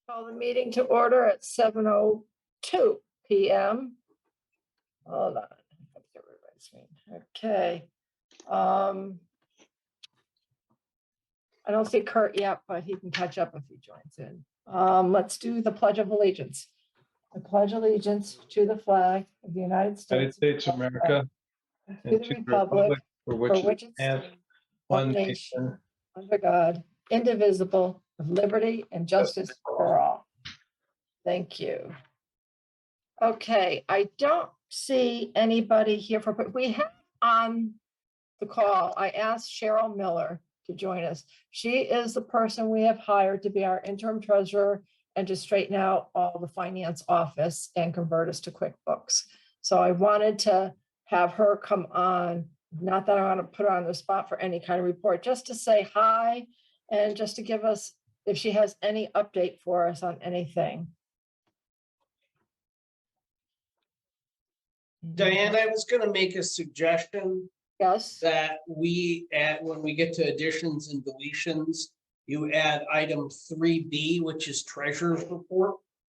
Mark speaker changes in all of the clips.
Speaker 1: Call the meeting to order at 7:02 PM. Hold on. Okay. I don't see Kurt yet, but he can catch up if he joins in. Let's do the Pledge of Allegiance. I pledge allegiance to the flag of the United
Speaker 2: United
Speaker 1: States
Speaker 2: States of America
Speaker 1: and
Speaker 2: and
Speaker 1: to
Speaker 2: to
Speaker 1: the republic
Speaker 2: for
Speaker 1: for
Speaker 2: which
Speaker 1: which
Speaker 2: it
Speaker 1: it
Speaker 2: stands,
Speaker 1: stands,
Speaker 2: one
Speaker 1: one nation,
Speaker 2: nation.
Speaker 1: under God, indivisible, with liberty and justice for all. Thank you. Okay, I don't see anybody here but we have on the call, I asked Cheryl Miller to join us. She is the person we have hired to be our interim treasurer and to straighten out all the finance office and convert us to QuickBooks. So I wanted to have her come on, not that I want to put her on the spot for any kind of report, just to say hi and just to give us, if she has any update for us on anything.
Speaker 3: Diane, I was gonna make a suggestion
Speaker 1: Yes,
Speaker 3: that we add, when we get to additions and deletions, you add item 3B, which is treasurer's report,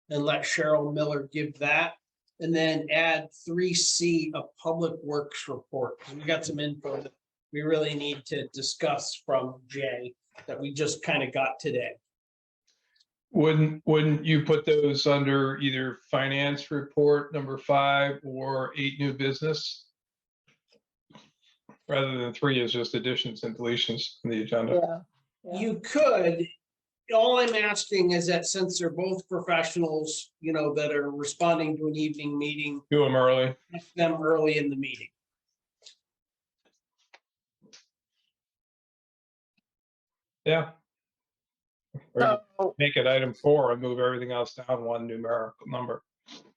Speaker 3: and let Cheryl Miller give that. And then add 3C, a public works report, 'cause we got some info that we really need to discuss from Jay that we just kind of got today.
Speaker 2: Wouldn't you put those under either finance report number 5 or 8 new business? Rather than 3 is just additions and deletions in the agenda.
Speaker 1: yeah.
Speaker 3: You could, all I'm asking is that since they're both professionals, that are responding to an evening meeting,
Speaker 2: Do them early.
Speaker 3: ask them early in the meeting.
Speaker 2: Yeah. Or you
Speaker 1: So,
Speaker 2: make it item 4 and move everything else down one numerical number.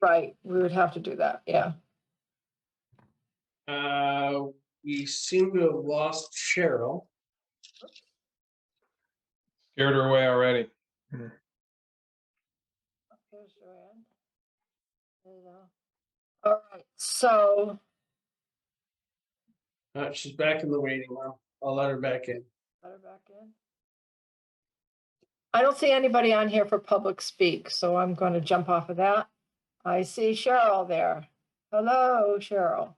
Speaker 1: right, we would have to do that, yeah.
Speaker 3: We seem to have lost Cheryl.
Speaker 2: Scared her away already.
Speaker 1: Here's Joanne. There you go. All right, so,
Speaker 3: She's back in the waiting room. I'll let her back in.
Speaker 1: let her back in. I don't see anybody on here for public speak, so I'm going to jump off of that. I see Cheryl there. Hello, Cheryl.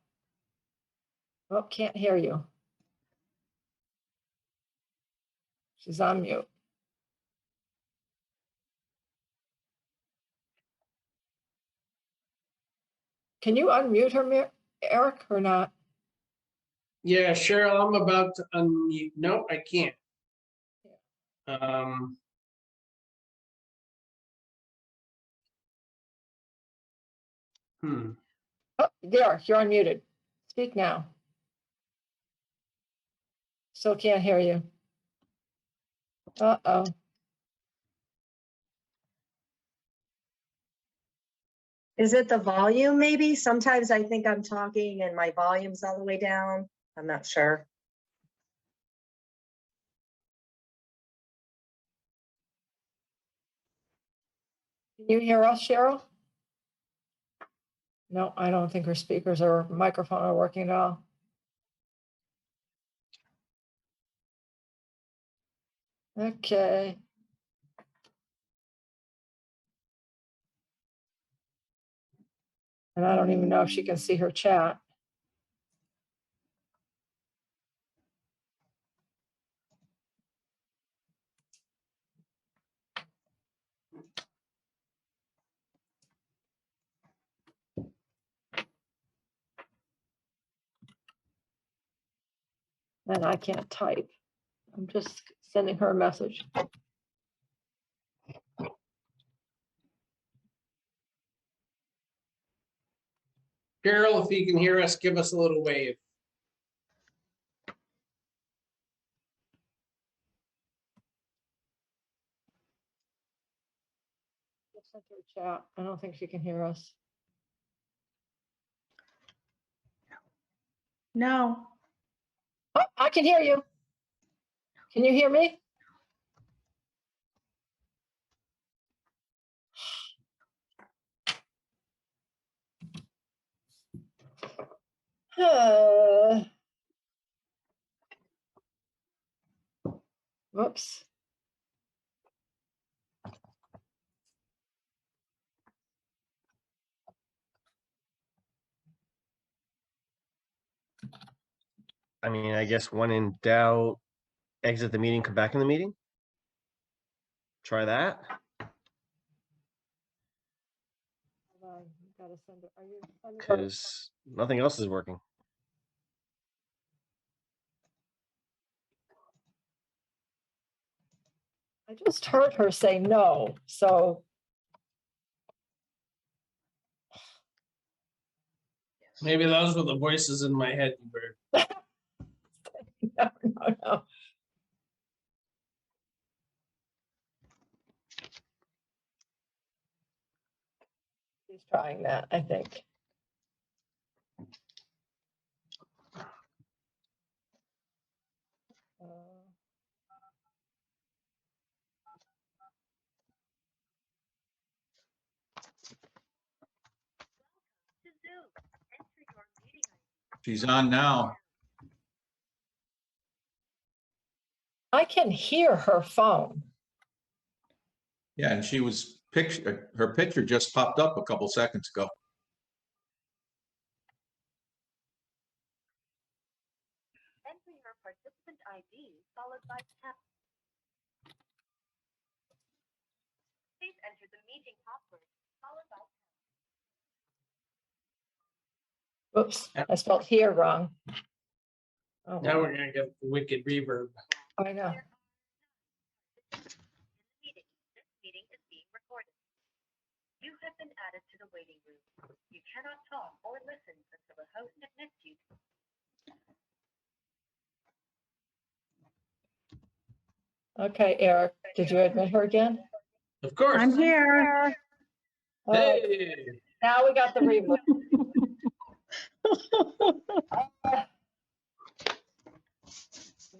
Speaker 1: Oh, can't hear you. She's on mute. Can you unmute her, Eric, or not?
Speaker 3: Yeah, Cheryl, I'm about to unmute. No, I can't.
Speaker 1: Oh, there, you're unmuted. Speak now. Still can't hear you. Uh-oh.
Speaker 4: Is it the volume maybe? Sometimes I think I'm talking and my volume's all the way down. I'm not sure.
Speaker 1: Can you hear us, Cheryl? No, I don't think her speakers or microphone are working at all. Okay. And I don't even know if she can see her chat. And I can't type. I'm just sending her a message.
Speaker 3: Cheryl, if you can hear us, give us a little wave.
Speaker 1: Just sent her a chat. I don't think she can hear us.
Speaker 4: No.
Speaker 1: Oh, I can hear you. Can you hear me? Whoops.
Speaker 5: I mean, I guess when in doubt, exit the meeting, come back in the meeting. Try that.
Speaker 1: Hold on, you gotta send it. Are you sending it?
Speaker 5: Because nothing else is working.
Speaker 1: I just heard her say no, so
Speaker 3: Maybe those were the voices in my head you heard.
Speaker 1: no. She's trying that, I think. Uh,
Speaker 6: She's on now.
Speaker 1: I can hear her phone.
Speaker 6: Yeah, and she was her picture just popped up a couple seconds ago.
Speaker 7: Enter your participant ID followed by tap. Please enter the meeting password followed by.
Speaker 1: Oops, I spelled here wrong. Oh,
Speaker 3: Now we're gonna get the wicked reverb.
Speaker 1: I know.
Speaker 7: Meeting. This meeting is being recorded. You have been added to the waiting room. You cannot talk or listen until the host admits you.
Speaker 1: Okay, Eric, did you admit her again?
Speaker 3: Of course.
Speaker 8: I'm here.
Speaker 1: All right,
Speaker 3: Hey,
Speaker 1: now we got the reverb.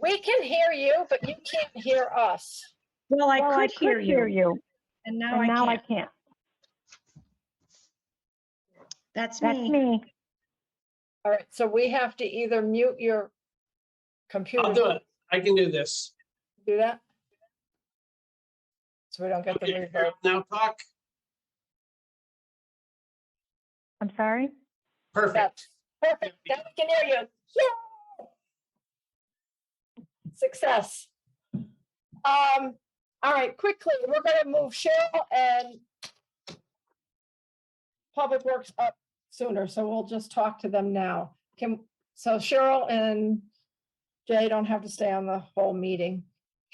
Speaker 1: We can hear you, but you can't hear us.
Speaker 8: Well, I
Speaker 9: Well, I
Speaker 8: could hear you, and now
Speaker 9: and now
Speaker 8: I
Speaker 9: I
Speaker 8: can't.
Speaker 9: can't.
Speaker 8: That's
Speaker 9: That's
Speaker 8: me.
Speaker 9: me.
Speaker 1: All right, so we have to either mute your computer.
Speaker 3: I'll do it. I can do this.
Speaker 1: Do that? So we don't get the
Speaker 3: Okay,
Speaker 1: reverb.
Speaker 3: now talk.
Speaker 9: I'm sorry.
Speaker 3: Perfect.
Speaker 1: That's perfect. Now we can hear you. Yeah. Success. All right, quickly, we're gonna move Cheryl and Public Works up sooner, so we'll just talk to them now. So Cheryl and Jay don't have to stay on the whole meeting.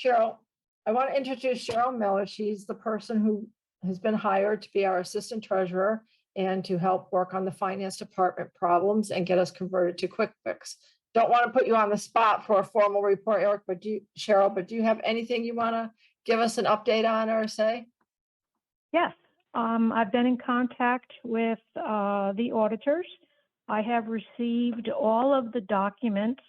Speaker 1: Cheryl, I want to introduce Cheryl Miller. She's the person who has been hired to be our assistant treasurer and to help work on the finance department problems and get us converted to QuickBooks. Don't want to put you on the spot for a formal report, Eric, but Cheryl, but do you have anything you want to give us an update on or say?
Speaker 9: Yes, I've been in contact with the auditors. I have received all of the documents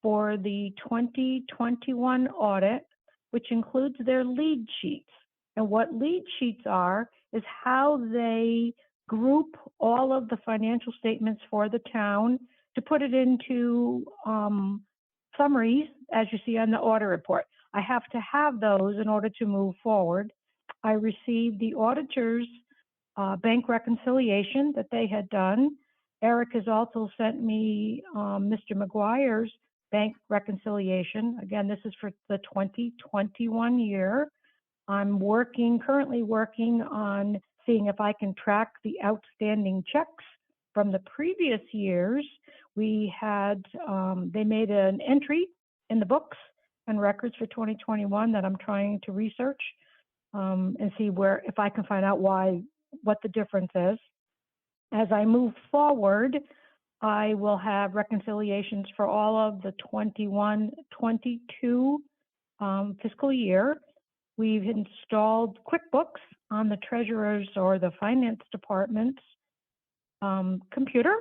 Speaker 9: for the 2021 audit, which includes their lead sheets. And what lead sheets are is how they group all of the financial statements for the town to put it into summaries, as you see on the audit report. I have to have those in order to move forward. I received the auditor's bank reconciliation that they had done. Eric has also sent me Mr. McGuire's bank reconciliation. Again, this is for the 2021 year. I'm currently working on seeing if I can track the outstanding checks from the previous years. We had, they made an entry in the books and records for 2021 that I'm trying to research and see if I can find out what the difference is. As I move forward, I will have reconciliations for all of the 21-22 fiscal year. We've installed QuickBooks on the treasurer's or the finance department's computer.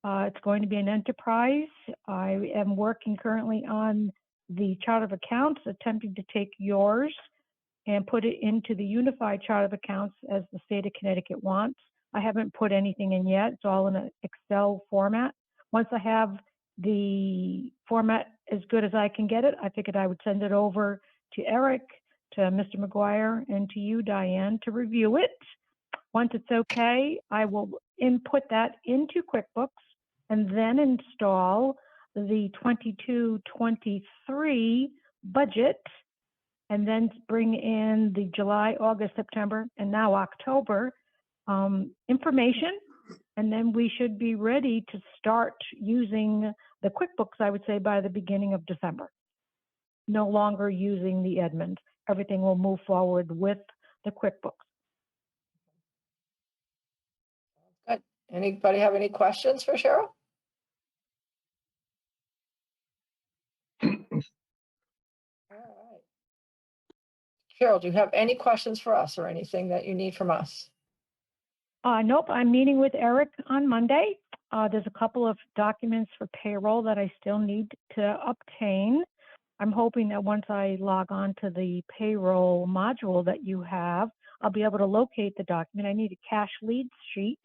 Speaker 9: It's going to be an enterprise. I am working currently on the chart of accounts, attempting to take yours and put it into the unified chart of accounts as the state of Connecticut wants. I haven't put anything in yet. It's all in an Excel format. Once I have the format as good as I can get it, I figured I would send it over to Eric, to Mr. McGuire, and to you, Diane, to review it. Once it's okay, I will input that into QuickBooks, and then install the 22-23 budget, and then bring in the July, August, September, and now October information. And then we should be ready to start using the QuickBooks, I would say, by the beginning of December. No longer using the Edmunds. Everything will move forward with the QuickBooks.
Speaker 1: Good. Anybody have any questions for Cheryl? All right. Cheryl, do you have any questions for us or anything that you need from us?
Speaker 9: Nope, I'm meeting with Eric on Monday. There's a couple of documents for payroll that I still need to obtain. I'm hoping that once I log on to the payroll module that you have, I'll be able to locate the document. I need a cash lead sheet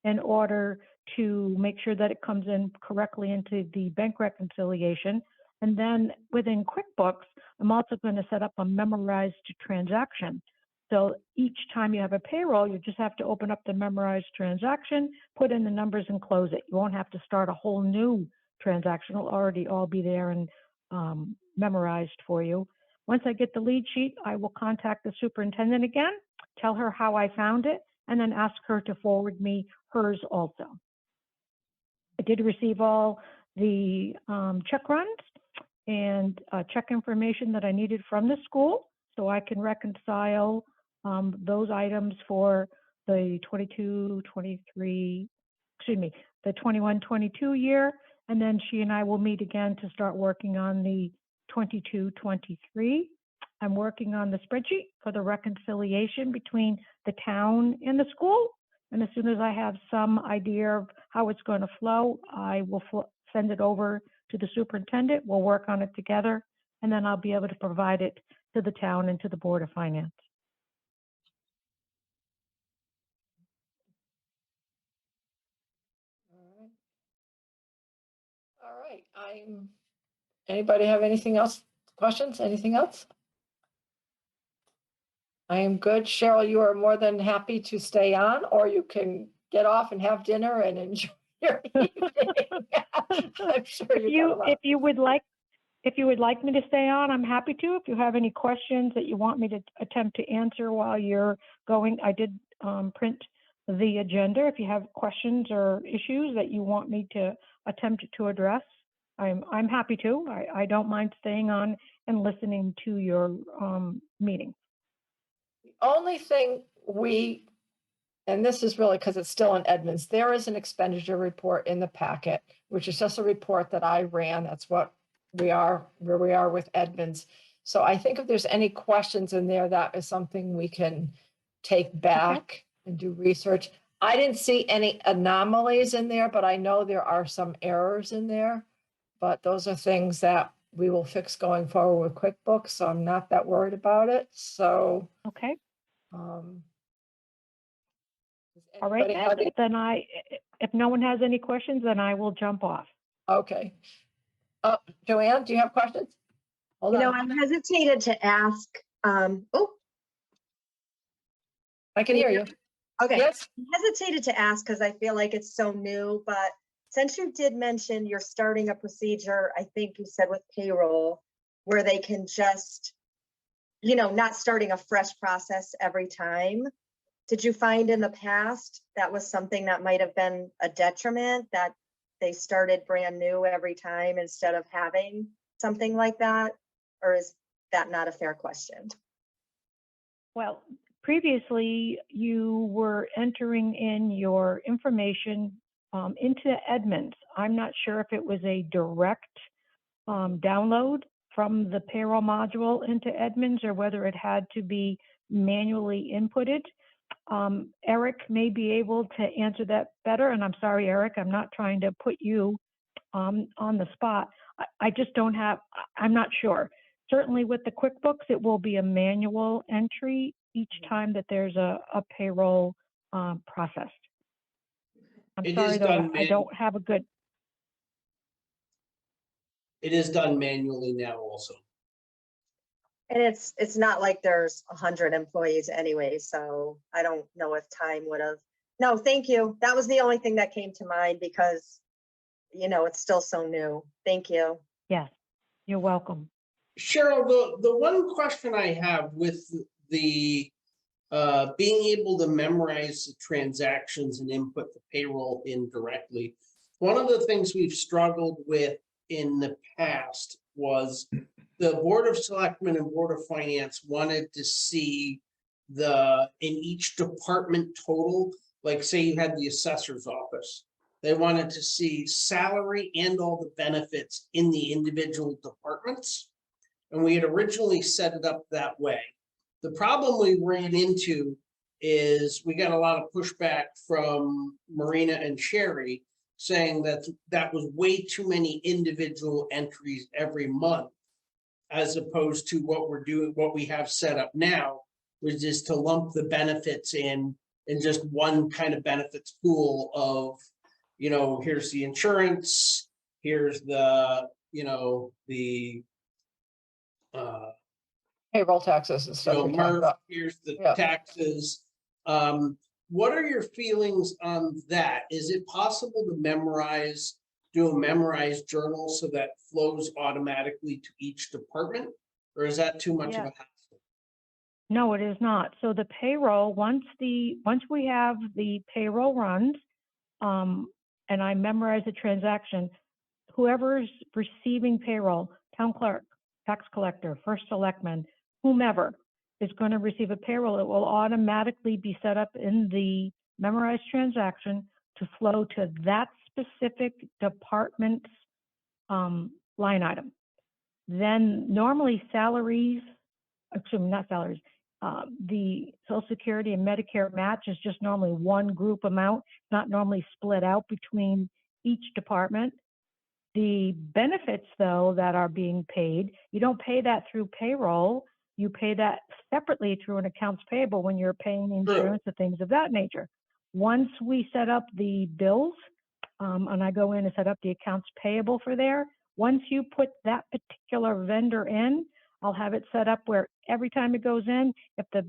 Speaker 9: in order to make sure that it comes in correctly into the bank reconciliation. And then within QuickBooks, I'm also going to set up a memorized transaction. So each time you have a payroll, you just have to open up the memorized transaction, put in the numbers and close it. You won't have to start a whole new transaction. It'll already all be there and memorized for you. Once I get the lead sheet, I will contact the superintendent again, tell her how I found it, and then ask her to forward me hers also. I did receive all the check runs and check information that I needed from the school, so I can reconcile those items for the 22-23, excuse me, the 21-22 year, and then she and I will meet again to start working on the 22-23. I'm working on the spreadsheet for the reconciliation between the town and the school, and as soon as I have some idea of how it's going to flow, I will send it over to the superintendent. We'll work on it together, and then I'll be able to provide it to the town and to the Board of Finance.
Speaker 1: All right. Anybody have anything else? Questions? Anything else? I am good. Cheryl, you are more than happy to stay on, or you can get off and have dinner and enjoy your evening. I'm sure
Speaker 9: If you would like me to stay on, I'm happy to. If you have any questions that you want me to attempt to answer while you're going, I did print the agenda. If you have questions or issues that you want me to attempt to address, I'm happy to. I don't mind staying on and listening to your meeting.
Speaker 1: The only thing and this is really because it's still in Edmunds, there is an expenditure report in the packet, which is just a report that I ran. That's what where we are with Edmunds. So I think if there's any questions in there, that is something we can take back and do research. I didn't see any anomalies in there, but I know there are some errors in there. But those are things that we will fix going forward with QuickBooks, so I'm not that worried about it. So,
Speaker 9: Okay.
Speaker 1: does
Speaker 9: All right,
Speaker 1: anybody have any-
Speaker 9: then if no one has any questions, then I will jump off.
Speaker 1: Okay. Joanne, do you have questions? Hold
Speaker 4: You know,
Speaker 1: on,
Speaker 4: I hesitated to ask, oh,
Speaker 1: I can hear you.
Speaker 4: okay.
Speaker 1: Yes,
Speaker 4: I hesitated to ask because I feel like it's so new, but since you did mention you're starting a procedure, I think you said with payroll, where they can just, not starting a fresh process every time. Did you find in the past that was something that might have been a detriment, that they started brand new every time instead of having something like that? Or is that not a fair question?
Speaker 9: Well, previously you were entering in your information into Edmunds. I'm not sure if it was a direct download from the payroll module into Edmunds or whether it had to be manually inputted. Eric may be able to answer that better. And I'm sorry, Eric, I'm not trying to put you on the spot. I just don't have, I'm not sure. Certainly with the QuickBooks, it will be a manual entry each time that there's a payroll processed. I'm
Speaker 3: It
Speaker 9: sorry,
Speaker 3: is
Speaker 9: though,
Speaker 3: done
Speaker 9: I don't have a good,
Speaker 3: It is done manually now also.
Speaker 4: And it's not like there's 100 employees anyway, so I don't know if time would have. No, thank you. That was the only thing that came to mind because it's still so new. Thank you.
Speaker 9: Yes, you're welcome.
Speaker 3: Cheryl, the one question I have with the being able to memorize the transactions and input the payroll in directly. One of the things we've struggled with in the past was the Board of Selectmen and Board of Finance wanted to see in each department total, like say you had the assessor's office. They wanted to see salary and all the benefits in the individual departments. And we had originally set it up that way. The problem we ran into is we got a lot of pushback from Marina and Sherry saying that that was way too many individual entries every month, as opposed to what we have set up now, which is to lump the benefits in just one kind of benefits pool of, here's the insurance, here's the,
Speaker 1: Payroll taxes and stuff. we talked
Speaker 3: Murph,
Speaker 1: about.
Speaker 3: here's the
Speaker 1: Yeah.
Speaker 3: taxes. What are your feelings on that? Is it possible to do a memorized journal so that flows automatically to each department? Or is that too much of a hassle?
Speaker 9: No, it is not. So the payroll, once we have the payroll runs, and I memorize the transaction, whoever's receiving payroll, town clerk, tax collector, first selectman, whomever is going to receive a payroll, it will automatically be set up in the memorized transaction to flow to that specific department's line item. Then normally salaries, not salaries, the Social Security and Medicare match is just normally one group amount, not normally split out between each department. The benefits, though, that are being paid, you don't pay that through payroll. You pay that separately through an accounts payable when you're paying insurance and things of that nature. Once we set up the bills, and I go in and set up the accounts payable for there, once you put that particular vendor in, I'll have it set up where every time it goes in, if the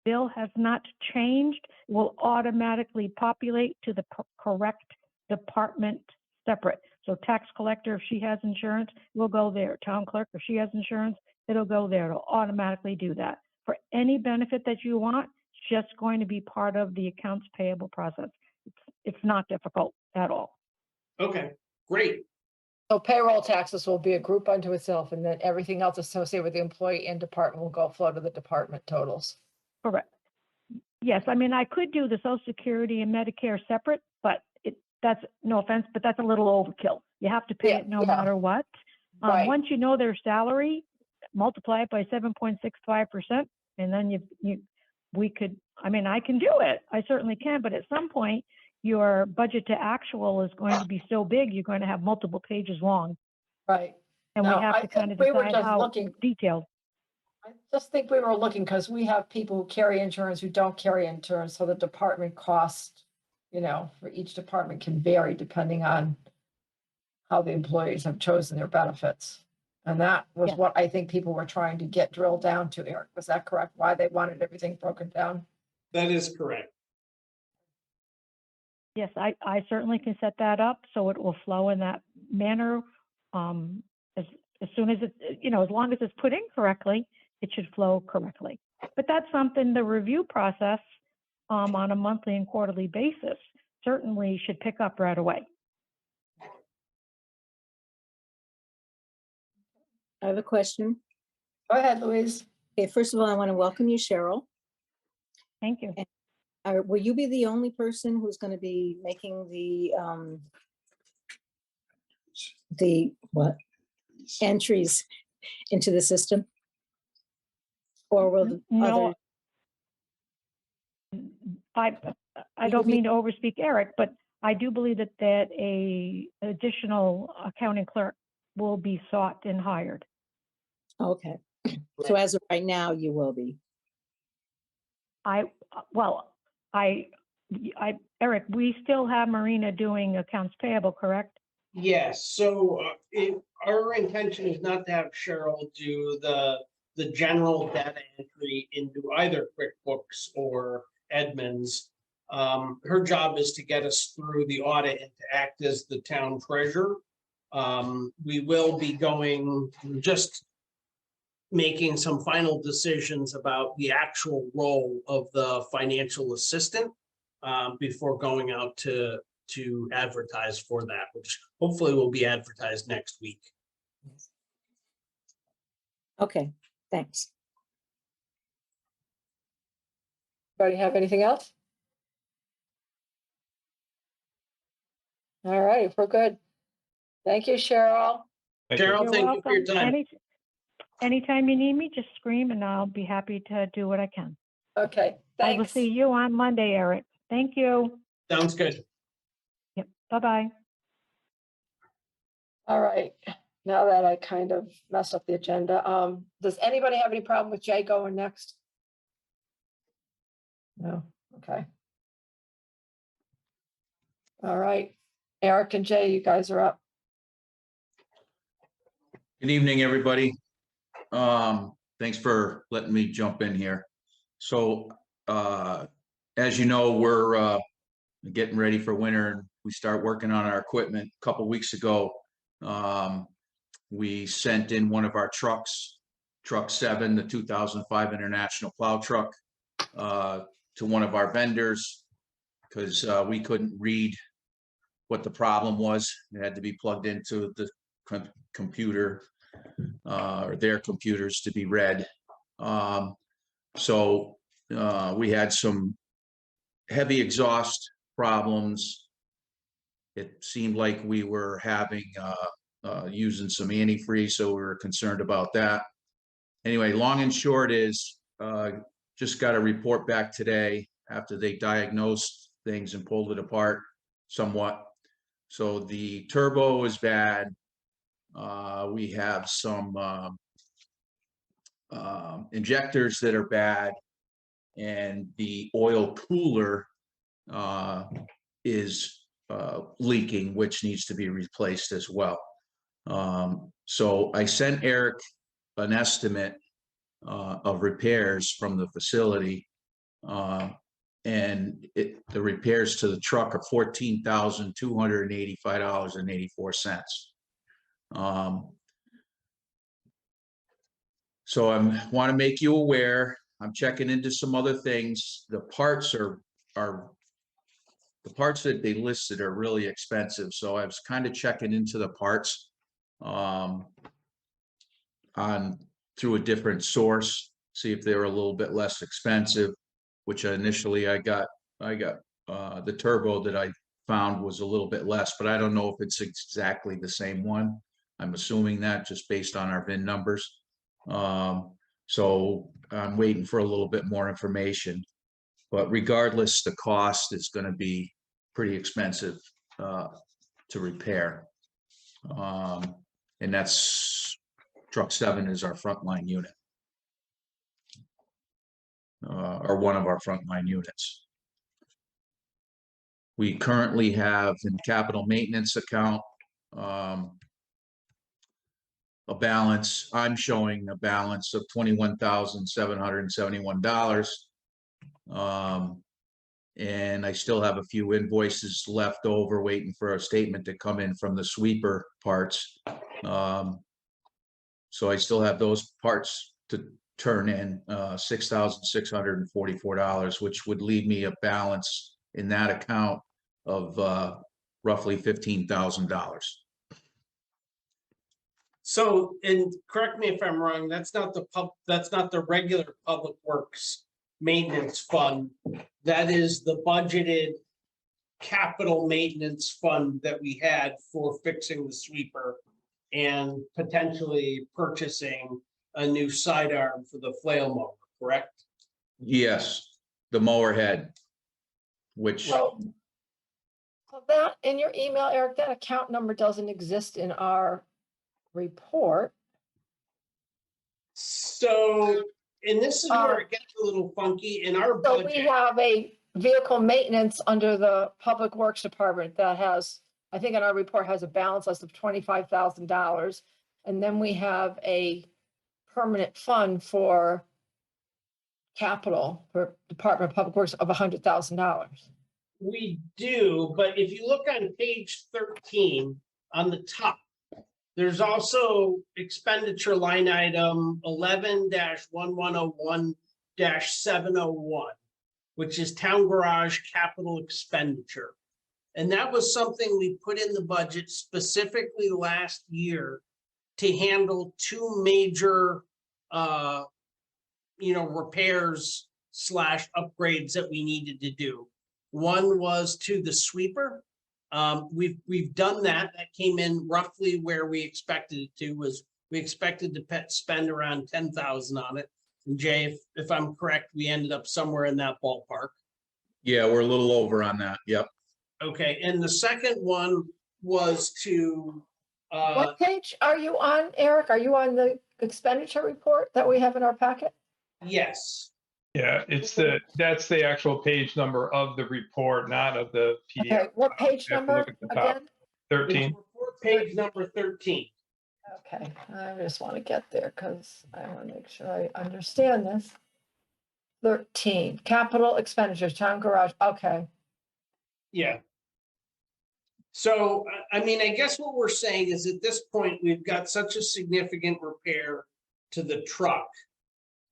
Speaker 9: bill has not changed, it will automatically populate to the correct department separate. So tax collector, if she has insurance, will go there. Town clerk, if she has insurance, it'll go there. It'll automatically do that. For any benefit that you want, it's just going to be part of the accounts payable process. It's not difficult at all.
Speaker 3: Okay, great.
Speaker 1: So payroll taxes will be a group unto itself, and then everything else associated with the employee and department will flow to the department totals.
Speaker 9: Correct. Yes, I mean, I could do the Social Security and Medicare separate, but that's, no offense, but that's a little overkill. You have to pay
Speaker 1: Yeah,
Speaker 9: it no
Speaker 1: yeah.
Speaker 9: matter what.
Speaker 1: Right.
Speaker 9: Once you know their salary, multiply it by 7.65%, and then I can do it. I certainly can, but at some point, your budget to actual is going to be so big, you're going to have multiple pages long.
Speaker 1: Right.
Speaker 9: And
Speaker 1: No,
Speaker 9: we have
Speaker 1: I
Speaker 9: to kind of
Speaker 1: think we were
Speaker 9: decide
Speaker 1: just
Speaker 9: how
Speaker 1: looking-
Speaker 9: detailed.
Speaker 1: I just think we were looking because we have people who carry insurance, who don't carry insurance, so the department cost, for each department can vary depending on how the employees have chosen their benefits. And that was
Speaker 9: Yeah.
Speaker 1: what I think people were trying to get drilled down to, Eric. Was that correct? Why they wanted everything broken down?
Speaker 3: That is correct.
Speaker 9: Yes, I certainly can set that up so it will flow in that manner. As soon as as long as it's put in correctly, it should flow correctly. But that's something the review process on a monthly and quarterly basis certainly should pick up right away.
Speaker 10: I have a question.
Speaker 1: Go ahead, Louise.
Speaker 10: Okay, first of all, I want to welcome you, Cheryl.
Speaker 9: Thank you.
Speaker 10: Will you be the only person who's going to be making the what entries into the system? Or will the
Speaker 9: No,
Speaker 10: other?
Speaker 9: I don't mean to overspeak Eric, but I do believe that a additional accounting clerk will be sought and hired.
Speaker 10: Okay, so as of right now, you will be.
Speaker 9: Eric, we still have Marina doing accounts payable, correct?
Speaker 3: Yes, so our intention is not to have Cheryl do the general data entry into either QuickBooks or Edmunds. Her job is to get us through the audit and to act as the town treasurer. We will be just making some final decisions about the actual role of the financial assistant before going out to advertise for that, which hopefully will be advertised next week.
Speaker 10: Okay, thanks.
Speaker 1: Anybody have anything else? All right, we're good. Thank you, Cheryl.
Speaker 2: Thank you.
Speaker 3: Cheryl,
Speaker 9: You're
Speaker 3: thank you for your
Speaker 9: welcome.
Speaker 3: time.
Speaker 9: Anytime you need me, just scream and I'll be happy to do what I can.
Speaker 1: Okay,
Speaker 9: I will
Speaker 1: thanks.
Speaker 9: see you on Monday, Eric. Thank you.
Speaker 3: Sounds good.
Speaker 9: Yep, bye-bye.
Speaker 1: All right, now that I kind of messed up the agenda, does anybody have any problem with Jay going next? No, okay. All right, Eric and Jay, you guys are up.
Speaker 6: Good evening, everybody. Thanks for letting me jump in here. So, as you know, we're getting ready for winter and we start working on our equipment. A couple weeks ago, we sent in one of our trucks, Truck 7, the 2005 International Plow Truck, to one of our vendors because we couldn't read what the problem was. It had to be plugged into the computer or their computers to be read. So we had some heavy exhaust problems. It seemed like we were having using some antifreeze, so we were concerned about that. Anyway, long and short is just got a report back today after they diagnosed things and pulled it apart somewhat. So the turbo is bad. We have some injectors that are bad, and the oil cooler is leaking, which needs to be replaced as well. So I sent Eric an estimate of repairs from the facility, and the repairs to the truck are $14,285.84. So I want to make you aware. I'm checking into some other things. The parts the parts that they listed are really expensive. So I was kind of checking into the parts through a different source, see if they were a little bit less expensive, which initially I got the turbo that I found was a little bit less, but I don't know if it's exactly the same one. I'm assuming that just based on our VIN numbers. So I'm waiting for a little bit more information, but regardless, the cost is going to be pretty expensive to repair. And that's Truck 7 is our frontline unit, or one of our frontline units. We currently have in capital maintenance account a balance. I'm showing a balance of $21,771. And I still have a few invoices left over waiting for a statement to come in from the sweeper parts. So I still have those parts to turn in, $6,644, which would leave me a balance in that account of roughly $15,000.
Speaker 3: So, and correct me if I'm wrong, that's not the regular Public Works maintenance fund. That is the budgeted capital maintenance fund that we had for fixing the sweeper and potentially purchasing a new sidearm for the flail mower, correct?
Speaker 6: Yes, the mower head, which
Speaker 1: So that, in your email, Eric, that account number doesn't exist in our report.
Speaker 3: So, and this is where it gets a little funky in our
Speaker 1: So we
Speaker 3: budget.
Speaker 1: have a vehicle maintenance under the Public Works Department that has, I think in our report has a balance less of $25,000. And then we have a permanent fund for capital for Department of Public Works of $100,000.
Speaker 3: We do, but if you look on page 13 on the top, there's also expenditure line item 11-1101-701, which is town garage capital expenditure. And that was something we put in the budget specifically last year to handle two major, repairs / upgrades that we needed to do. One was to the sweeper. We've done that. That came in roughly where we expected it to. We expected to spend around 10,000 on it. And Jay, if I'm correct, we ended up somewhere in that ballpark.
Speaker 6: Yeah, we're a little over on that. Yep.
Speaker 3: Okay, and the second one was to,
Speaker 1: What page are you on, Eric? Are you on the expenditure report that we have in our packet?
Speaker 3: yes,
Speaker 2: Yeah, that's the actual page number of the report, not of the
Speaker 1: Okay,
Speaker 2: PDF.
Speaker 1: what page
Speaker 2: You have to
Speaker 1: number
Speaker 2: look at the top.
Speaker 1: again?
Speaker 2: 13.
Speaker 3: it's report page number 13.
Speaker 1: Okay, I just want to get there because I want to make sure I understand this. 13, capital expenditures, town garage, okay.
Speaker 3: Yeah. So, I mean, I guess what we're saying is at this point, we've got such a significant repair to the truck.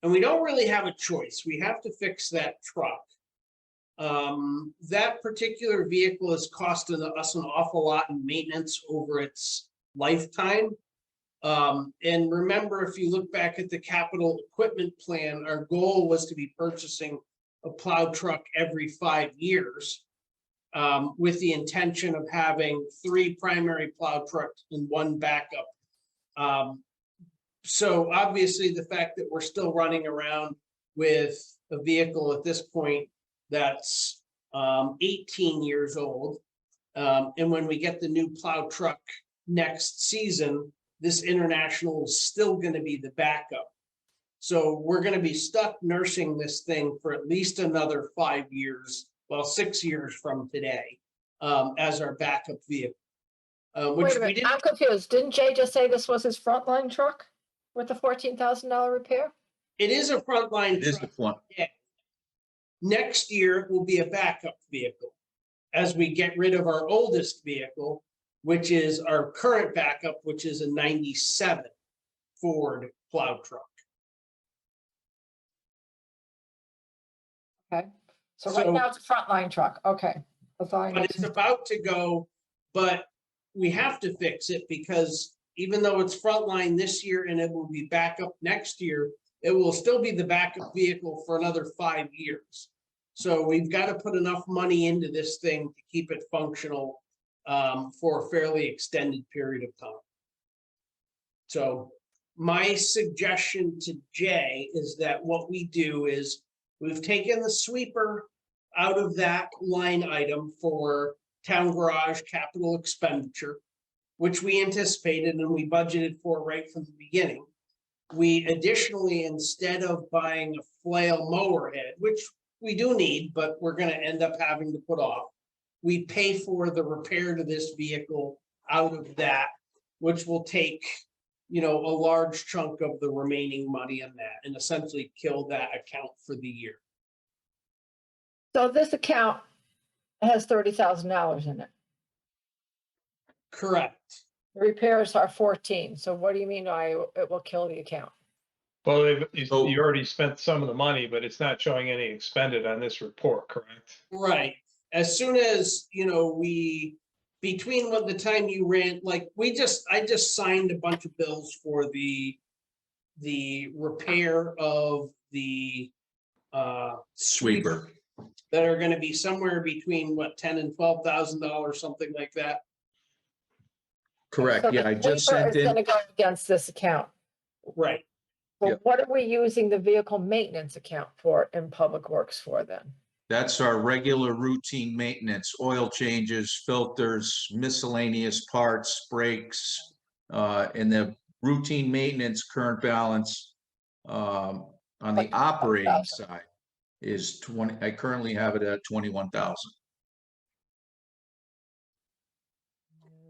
Speaker 3: And we don't really have a choice. We have to fix that truck. That particular vehicle has costed us an awful lot in maintenance over its lifetime. And remember, if you look back at the capital equipment plan, our goal was to be purchasing a plow truck every 5 years, with the intention of having 3 primary plow trucks and 1 backup. So obviously, the fact that we're still running around with a vehicle at this point that's 18 years old, and when we get the new plow truck next season, this International is still going to be the backup. So we're going to be stuck nursing this thing for at least another 5 years, well, 6 years from today, as our backup vehicle. Which
Speaker 1: Wait a
Speaker 3: we
Speaker 1: minute,
Speaker 3: didn't.
Speaker 1: I'm confused. Didn't Jay just say this was his frontline truck with the $14,000 repair?
Speaker 3: It is a frontline
Speaker 6: It is the
Speaker 3: truck.
Speaker 6: one.
Speaker 3: Next year, it will be a backup vehicle as we get rid of our oldest vehicle, which is our current backup, which is a 97 Ford plow truck.
Speaker 1: Okay, so right now it's a frontline truck, okay. That's all I
Speaker 3: But
Speaker 1: need
Speaker 3: it's
Speaker 1: to-
Speaker 3: about to go, but we have to fix it because even though it's frontline this year and it will be backup next year, it will still be the backup vehicle for another 5 years. So we've got to put enough money into this thing to keep it functional for a fairly extended period of time. So my suggestion to Jay is that what we do is we've taken the sweeper out of that line item for town garage capital expenditure, which we anticipated and we budgeted for right from the beginning. We additionally, instead of buying a flail mower head, which we do need, but we're going to end up having to put off, we pay for the repair to this vehicle out of that, which will take, a large chunk of the remaining money in that and essentially kill that account for the year.
Speaker 1: So this account has $30,000 in it.
Speaker 3: Correct.
Speaker 1: The repairs are 14, so what do you mean it will kill the account?
Speaker 2: Well, you already spent some of the money, but it's not showing any expended on this report, correct?
Speaker 3: Right. As soon as, between the time you ran, I just signed a bunch of bills for the repair of the
Speaker 6: Sweeper.
Speaker 3: that are gonna be somewhere between $10,000 and $12,000, something like that.
Speaker 6: Correct.
Speaker 1: So
Speaker 6: Yeah,
Speaker 1: the
Speaker 6: I just
Speaker 1: sweeper
Speaker 6: sent
Speaker 1: is
Speaker 6: in.
Speaker 1: gonna go against this account.
Speaker 3: Right.
Speaker 1: Well,
Speaker 6: Yep.
Speaker 1: what are we using the vehicle maintenance account for in Public Works for then?
Speaker 6: That's our regular routine maintenance, oil changes, filters, miscellaneous parts, brakes, and the routine maintenance current balance on the operating side is 20. I currently have it at 21,000.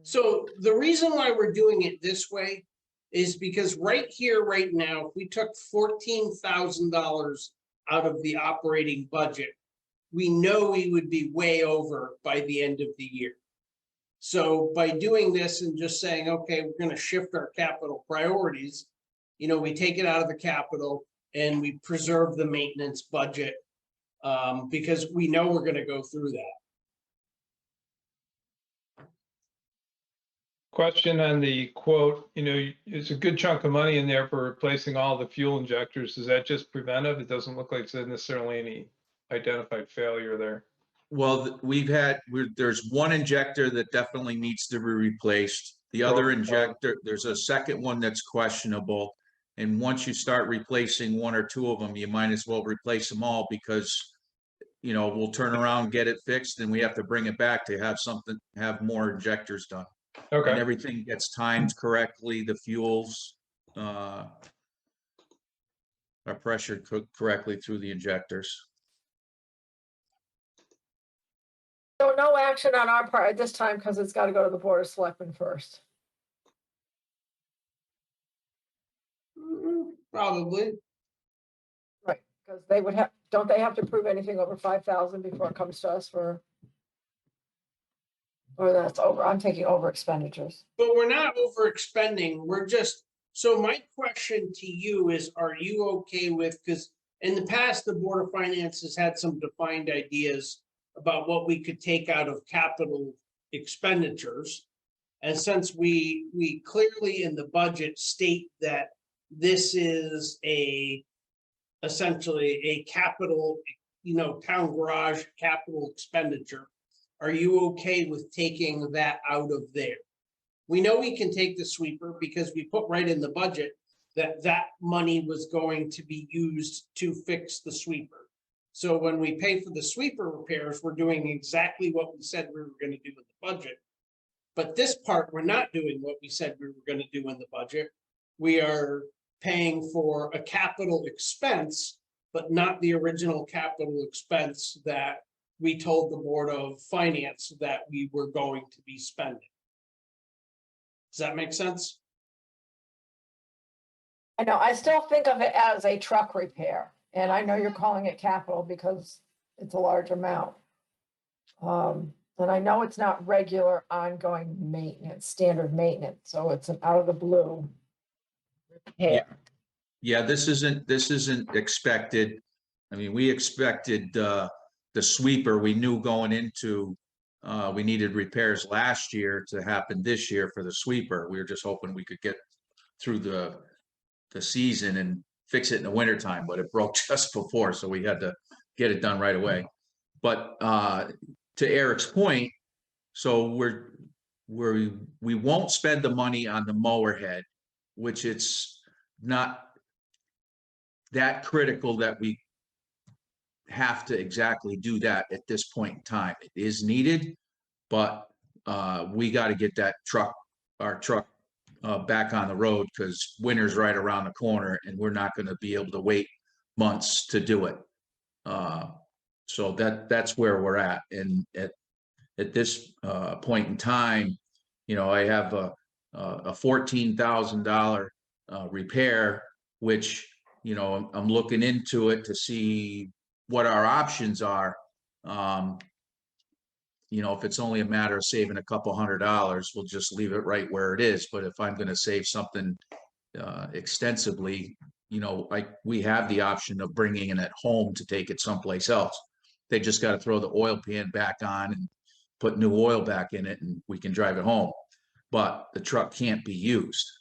Speaker 3: So the reason why we're doing it this way is because right here, right now, if we took $14,000 out of the operating budget, we know we would be way over by the end of the year. So by doing this and just saying, okay, we're gonna shift our capital priorities, we take it out of the capital and we preserve the maintenance budget, because we know we're gonna go through that.
Speaker 2: Question on the quote, it's a good chunk of money in there for replacing all the fuel injectors. Is that just preventive? It doesn't look like there's necessarily any identified failure there.
Speaker 6: Well, there's one injector that definitely needs to be replaced. The other injector, there's a second one that's questionable. And once you start replacing one or two of them, you might as well replace them all because, we'll turn around, get it fixed, and we have to bring it back to have more injectors done. And
Speaker 2: Okay,
Speaker 6: everything gets timed correctly, the fuels are pressured correctly through the injectors.
Speaker 1: So no action on our part at this time because it's got to go to the Board of Selectmen first.
Speaker 3: Probably.
Speaker 1: Right, because they would have, don't they have to prove anything over 5,000 before it comes to us for? Or that's over, I'm taking over expenditures.
Speaker 3: But we're not over expending, so my question to you is, are you okay with, because in the past, the Board of Finance has had some defined ideas about what we could take out of capital expenditures. And since we clearly in the budget state that this is essentially a capital, town garage capital expenditure, are you okay with taking that out of there? We know we can take the sweeper because we put right in the budget that money was going to be used to fix the sweeper. So when we pay for the sweeper repairs, we're doing exactly what we said we were going to do with the budget. But this part, we're not doing what we said we were going to do in the budget. We are paying for a capital expense, but not the original capital expense that we told the Board of Finance that we were going to be spending. Does that make sense?
Speaker 1: I know, I still think of it as a truck repair, and I know you're calling it capital because it's a large amount. And I know it's not regular ongoing maintenance, standard maintenance, so it's an out of the blue repair.
Speaker 6: Yeah, this isn't expected. I mean, we expected the sweeper. We knew going into we needed repairs last year to happen this year for the sweeper. We were just hoping we could get through the season and fix it in the wintertime, but it broke just before, so we had to get it done right away. But to Eric's point, so we won't spend the money on the mower head, which it's not that critical that we have to exactly do that at this point in time. It is needed, but we got to get our truck back on the road because winter's right around the corner and we're not going to be able to wait months to do it. So that's where we're at. And at this point in time, I have a $14,000 repair, which, I'm looking into it to see what our options are. If it's only a matter of saving a couple $100, we'll just leave it right where it is. But if I'm going to save something extensively, we have the option of bringing it home to take it someplace else. They just got to throw the oil pan back on and put new oil back in it and we can drive it home. But the truck can't be used,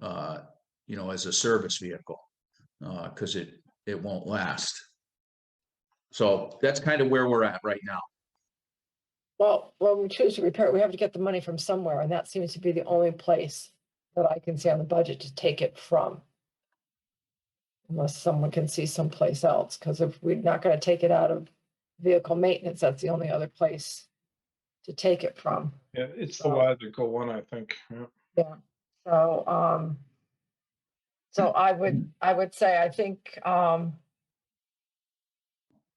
Speaker 6: as a service vehicle because it won't last. So that's kind of where we're at right now.
Speaker 1: Well, when we choose to repair it, we have to get the money from somewhere, and that seems to be the only place that I can see on the budget to take it from. Unless someone can see someplace else, because if we're not going to take it out of vehicle maintenance, that's the only other place to take it from.
Speaker 2: yeah, it's the
Speaker 1: So-
Speaker 2: logical one, I think. Yeah.
Speaker 1: Yeah, so I would say, I think, as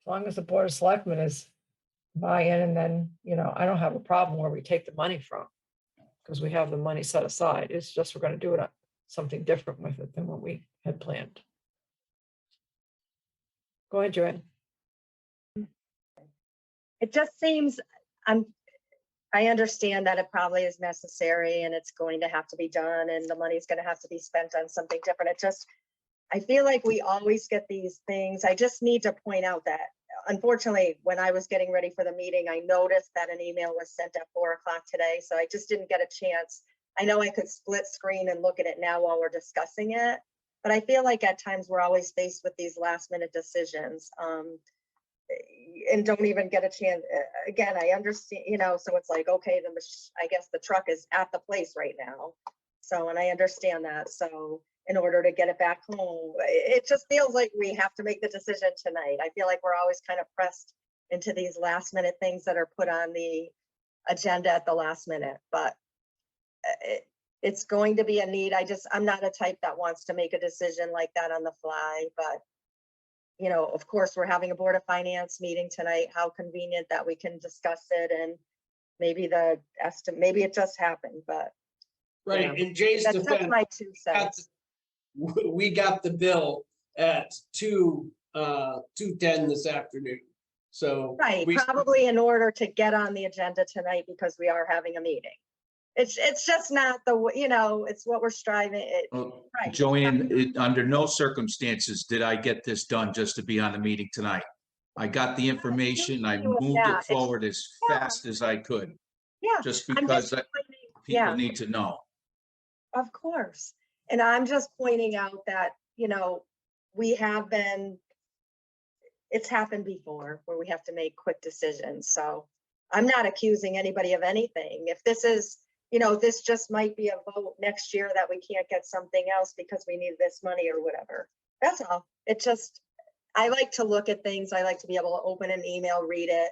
Speaker 1: long as the Board of Selectmen is buy-in, and then, I don't have a problem where we take the money from. Because we have the money set aside. It's just we're gonna do it something different with it than what we had planned. Go ahead, Joanne.
Speaker 4: it just seems, I understand that it probably is necessary and it's going to have to be done and the money's gonna have to be spent on something different. It just, I feel like we always get these things. I just need to point out that unfortunately, when I was getting ready for the meeting, I noticed that an email was sent at 4 o'clock today, so I just didn't get a chance. I know I could split screen and look at it now while we're discussing it, but I feel like at times we're always faced with these last minute decisions. And don't even get a chance. Again, I understand, so it's like, okay, I guess the truck is at the place right now. So, and I understand that. So in order to get it back home, it just feels like we have to make the decision tonight. I feel like we're always kind of pressed into these last minute things that are put on the agenda at the last minute, but it's going to be a need. I'm not a type that wants to make a decision like that on the fly, but of course, we're having a Board of Finance meeting tonight. How convenient that we can discuss it and maybe maybe it just happened, but
Speaker 3: Right, in Jay's
Speaker 4: that's
Speaker 3: defense,
Speaker 4: my 2 cents.
Speaker 3: we got the bill at 2:10 this afternoon. So.
Speaker 4: Right,
Speaker 3: we-
Speaker 4: probably in order to get on the agenda tonight because we are having a meeting. It's just not it's what we're striving.
Speaker 6: Well,
Speaker 4: Right.
Speaker 6: Joanne, under no circumstances did I get this done just to be on the meeting tonight. I got the information, I
Speaker 4: accusing you of
Speaker 6: moved
Speaker 4: that.
Speaker 6: it
Speaker 4: It's-
Speaker 6: forward as
Speaker 4: Yeah.
Speaker 6: fast as I could,
Speaker 4: Yeah,
Speaker 6: just
Speaker 4: I'm
Speaker 6: because
Speaker 4: just
Speaker 6: people
Speaker 4: yeah.
Speaker 6: need to know.
Speaker 4: Of course. And I'm just pointing out that, we have it's happened before where we have to make quick decisions. So I'm not accusing anybody of anything. If this is, this just might be a vote next year that we can't get something else because we need this money or whatever. That's all. I like to look at things. I like to be able to open an email, read it.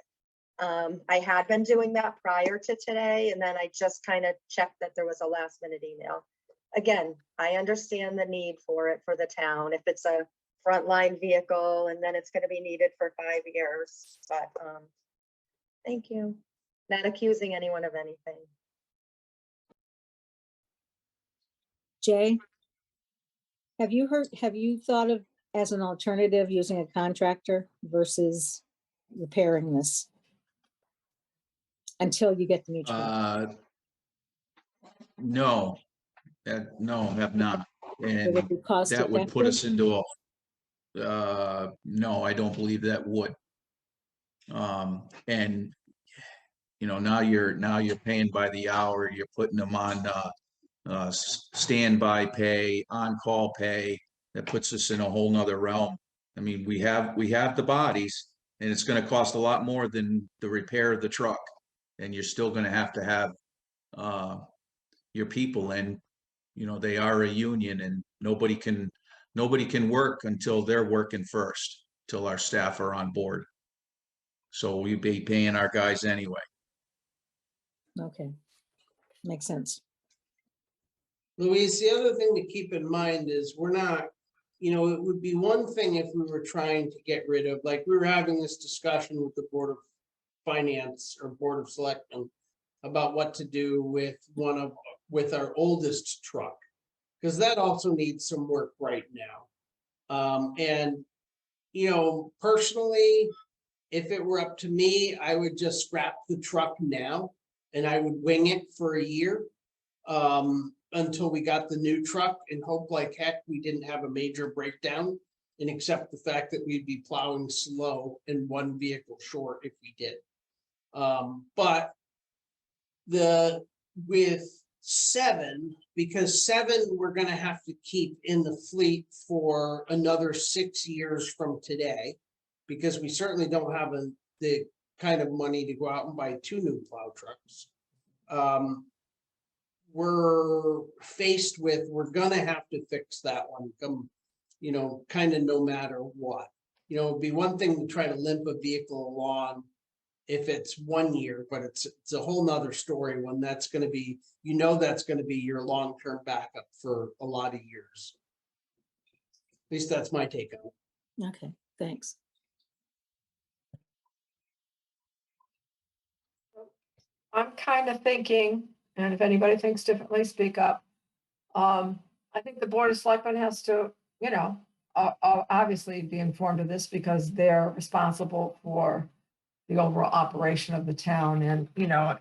Speaker 4: I had been doing that prior to today, and then I just kind of checked that there was a last minute email. Again, I understand the need for it for the town. If it's a frontline vehicle and then it's going to be needed for 5 years, but thank you. Not accusing anyone of anything.
Speaker 10: Jay? Have you thought of, as an alternative, using a contractor versus repairing this? Until you get the new truck?
Speaker 6: No, no, have not.
Speaker 10: Would
Speaker 6: And
Speaker 10: it be cost
Speaker 6: that would put us
Speaker 10: effective?
Speaker 6: into no, I don't believe that would. And now you're paying by the hour, you're putting them on standby pay, on-call pay. That puts us in a whole nother realm. I mean, we have the bodies, and it's gonna cost a lot more than the repair of the truck. And you're still gonna have to have your people, and they are a union, and nobody can work until they're working first, till our staff are on board. So we'd be paying our guys anyway.
Speaker 10: Okay, makes sense.
Speaker 3: Louise, the other thing to keep in mind is we're not, it would be one thing if we were trying to get rid of, like, we were having this discussion with the Board of Finance or Board of Selectmen about what to do with our oldest truck, because that also needs some work right now. And, personally, if it were up to me, I would just scrap the truck now and I would wing it for a year until we got the new truck, and hope like heck we didn't have a major breakdown, and accept the fact that we'd be plowing slow and one vehicle short if we did. But with 7, because 7 we're gonna have to keep in the fleet for another 6 years from today, because we certainly don't have the kind of money to go out and buy 2 new plow trucks. We're faced with, we're gonna have to fix that one, kind of no matter what. It'd be one thing to try to limp a vehicle along if it's 1 year, but it's a whole nother story when that's gonna be, that's gonna be your long-term backup for a lot of years. At least that's my take on it.
Speaker 10: Okay, thanks.
Speaker 1: I'm kind of thinking, and if anybody thinks differently, speak up. I think the Board of Selectmen has to, obviously be informed of this because they're responsible for the overall operation of the town and, you know,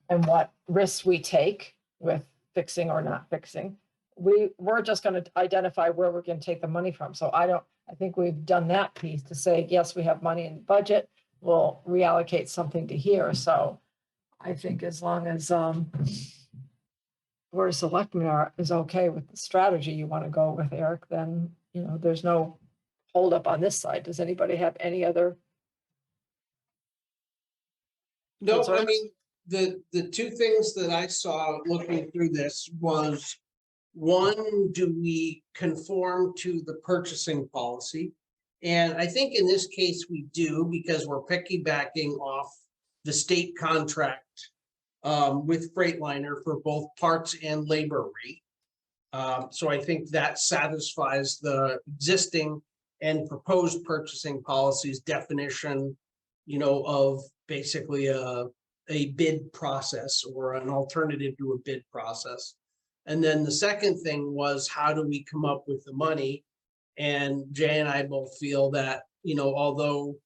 Speaker 1: and what risks we take with fixing or not fixing. We're just going to identify where we're going to take the money from. So I think we've done that piece to say, yes, we have money in the budget. We'll reallocate something to here. So I think as long as Board of Selectmen is okay with the strategy you want to go with, Eric, then, you know, there's no holdup on this side. Does anybody have any other?
Speaker 3: No, I
Speaker 1: Concerns?
Speaker 3: mean, the two things that I saw looking through this was, one, do we conform to the purchasing policy? And I think in this case we do, because we're piggybacking off the state contract with Freightliner for both parts and labor rate. So I think that satisfies the existing and proposed purchasing policies definition, you know, of basically a bid process or an alternative to a bid process. And then the second thing was, how do we come up with the money? And Jay and I both feel that, you know, although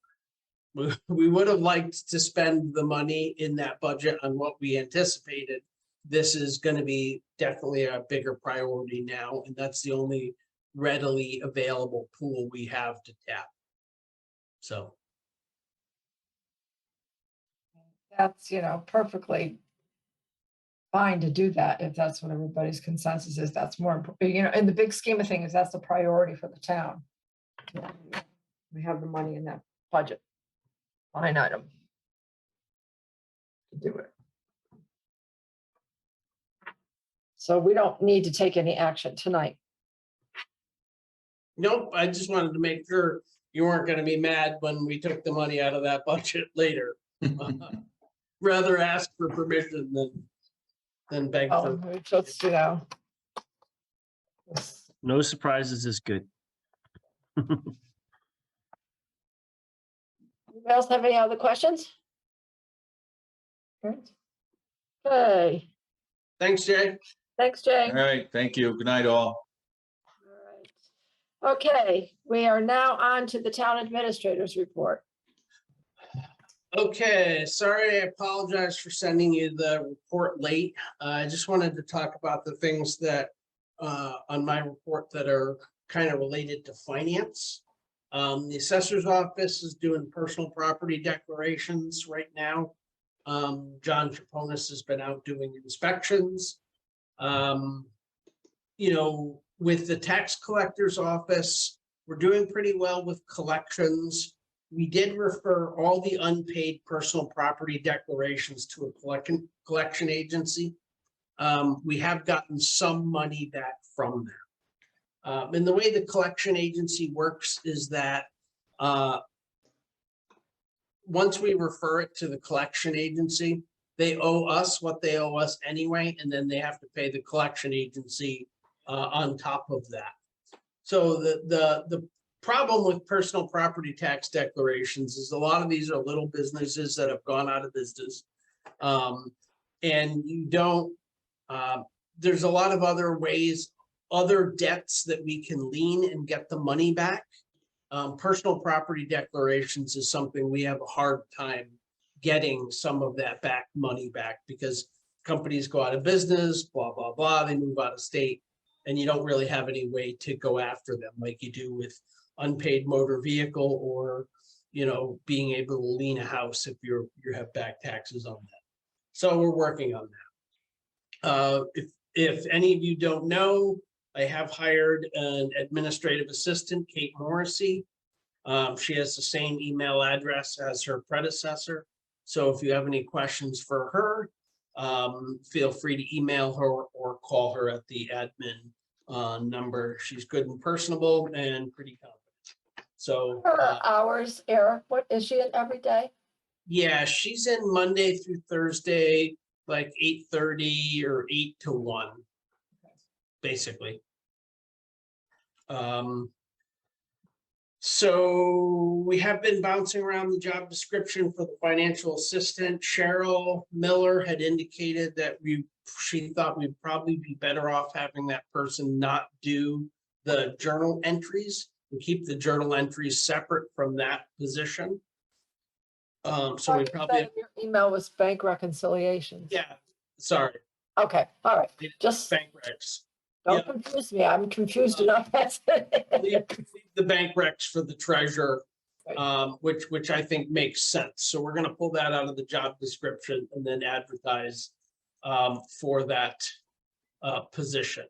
Speaker 3: we would have liked to spend the money in that budget on what we anticipated, this is going to be definitely a bigger priority now. And that's the only readily available pool we have to tap. So.
Speaker 1: That's, you know, perfectly fine to do that if that's what everybody's consensus is. That's more, you know, in the big scheme of things, that's the priority for the town. We have the money in that budget line item to do it. So we don't need to take any action tonight.
Speaker 3: Nope, I just wanted to make sure you weren't gonna be mad when we took the money out of that budget later. Rather ask for permission than beg
Speaker 1: Oh,
Speaker 3: for.
Speaker 1: we just, you know. this-
Speaker 5: No surprises is good.
Speaker 1: Anybody else have any other questions? Okay,
Speaker 3: Thanks, Jay.
Speaker 1: thanks, Jay.
Speaker 6: All right, thank you. Good night, all.
Speaker 1: All right. Okay, we are now on to the town administrator's report.
Speaker 3: Okay, sorry, I apologize for sending you the report late. I just wanted to talk about the things that on my report that are kind of related to finance. The assessor's office is doing personal property declarations right now. John Chaponis has been out doing inspections. You know, with the tax collector's office, we're doing pretty well with collections. We did refer all the unpaid personal property declarations to a collection agency. We have gotten some money back from them. And the way the collection agency works is that once we refer it to the collection agency, they owe us what they owe us anyway, and then they have to pay the collection agency on top of that. So the problem with personal property tax declarations is a lot of these are little businesses that have gone out of business. And you don't, there's a lot of other ways, other debts that we can lien and get the money back. Personal property declarations is something we have a hard time getting some of that money back because companies go out of business, blah, blah, blah, they move out of state, and you don't really have any way to go after them like you do with unpaid motor vehicle or, you know, being able to lien a house if you have back taxes on that. So we're working on that. If any of you don't know, I have hired an administrative assistant, Kate Morrissey. She has the same email address as her predecessor. So if you have any questions for her, feel free to email her or call her at the admin number. She's good and personable and pretty confident. So
Speaker 1: Her hours, Eric, what is she in every day?
Speaker 3: yeah, she's in Monday through Thursday, like 8:30 or 8 to 1, basically. So we have been bouncing around the job description for the financial assistant. Cheryl Miller had indicated that she thought we'd probably be better off having that person not do the journal entries and keep the journal entries separate from that position. So we
Speaker 1: You
Speaker 3: probably,
Speaker 1: said your email was bank reconciliations.
Speaker 3: yeah, sorry,
Speaker 1: Okay, all right.
Speaker 3: Yeah,
Speaker 1: Just
Speaker 3: bank recs.
Speaker 1: don't
Speaker 3: yeah.
Speaker 1: confuse me. I'm confused enough.
Speaker 3: Leave the bank recs for the treasurer,
Speaker 1: Right.
Speaker 3: which I think makes sense. So we're gonna pull that out of the job description and then advertise for that position.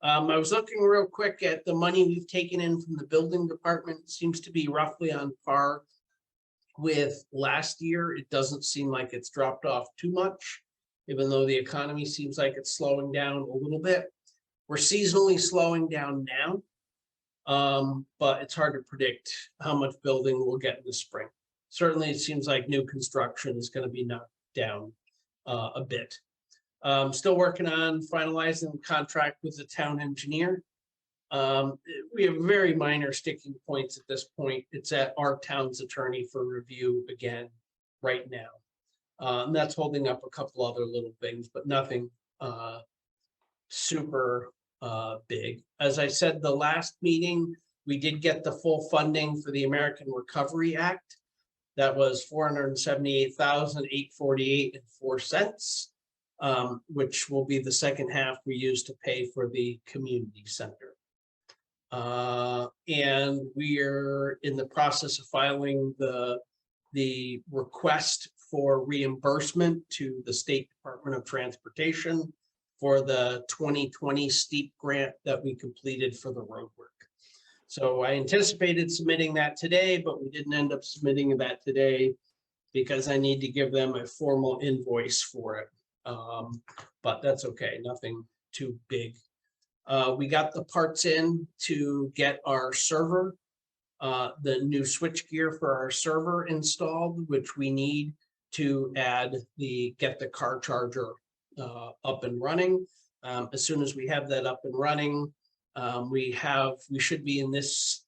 Speaker 3: I was looking real quick at the money we've taken in from the building department. It seems to be roughly on par with last year. It doesn't seem like it's dropped off too much, even though the economy seems like it's slowing down a little bit. We're seasonally slowing down now. But it's hard to predict how much building we'll get in the spring. Certainly, it seems like new construction is going to be knocked down a bit. Still working on finalizing the contract with the town engineer. We have very minor sticking points at this point. It's at our town's attorney for review again right now. And that's holding up a couple other little things, but nothing super big. As I said, the last meeting, we did get the full funding for the American Recovery Act. That was $478,848.04, which will be the second half we use to pay for the community center. And we're in the process of filing the request for reimbursement to the State Department of Transportation for the 2020 steep grant that we completed for the road work. So I anticipated submitting that today, but we didn't end up submitting that today because I need to give them a formal invoice for it. But that's okay, nothing too big. We got the parts in to get our server, the new switchgear for our server installed, which we need to get the car charger up and running. As soon as we have that up and running, we should be in this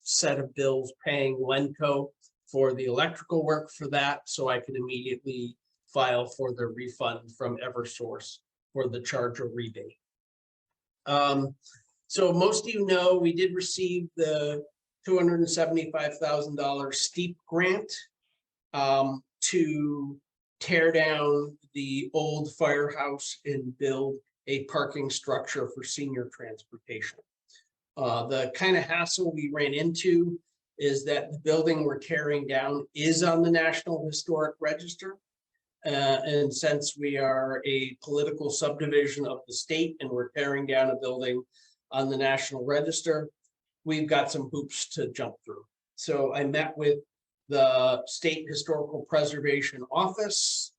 Speaker 3: set of bills paying Lenco for the electrical work for that, so I can immediately file for the refund from Eversource for the charger rebate. So most of you know, we did receive the $275,000 steep grant to tear down the old firehouse and build a parking structure for senior transportation. The kind of hassle we ran into is that the building we're tearing down is on the National Historic Register. And since we are a political subdivision of the state and we're tearing down a building on the National Register, we've got some hoops to jump through. So I met with the State Historical Preservation Office.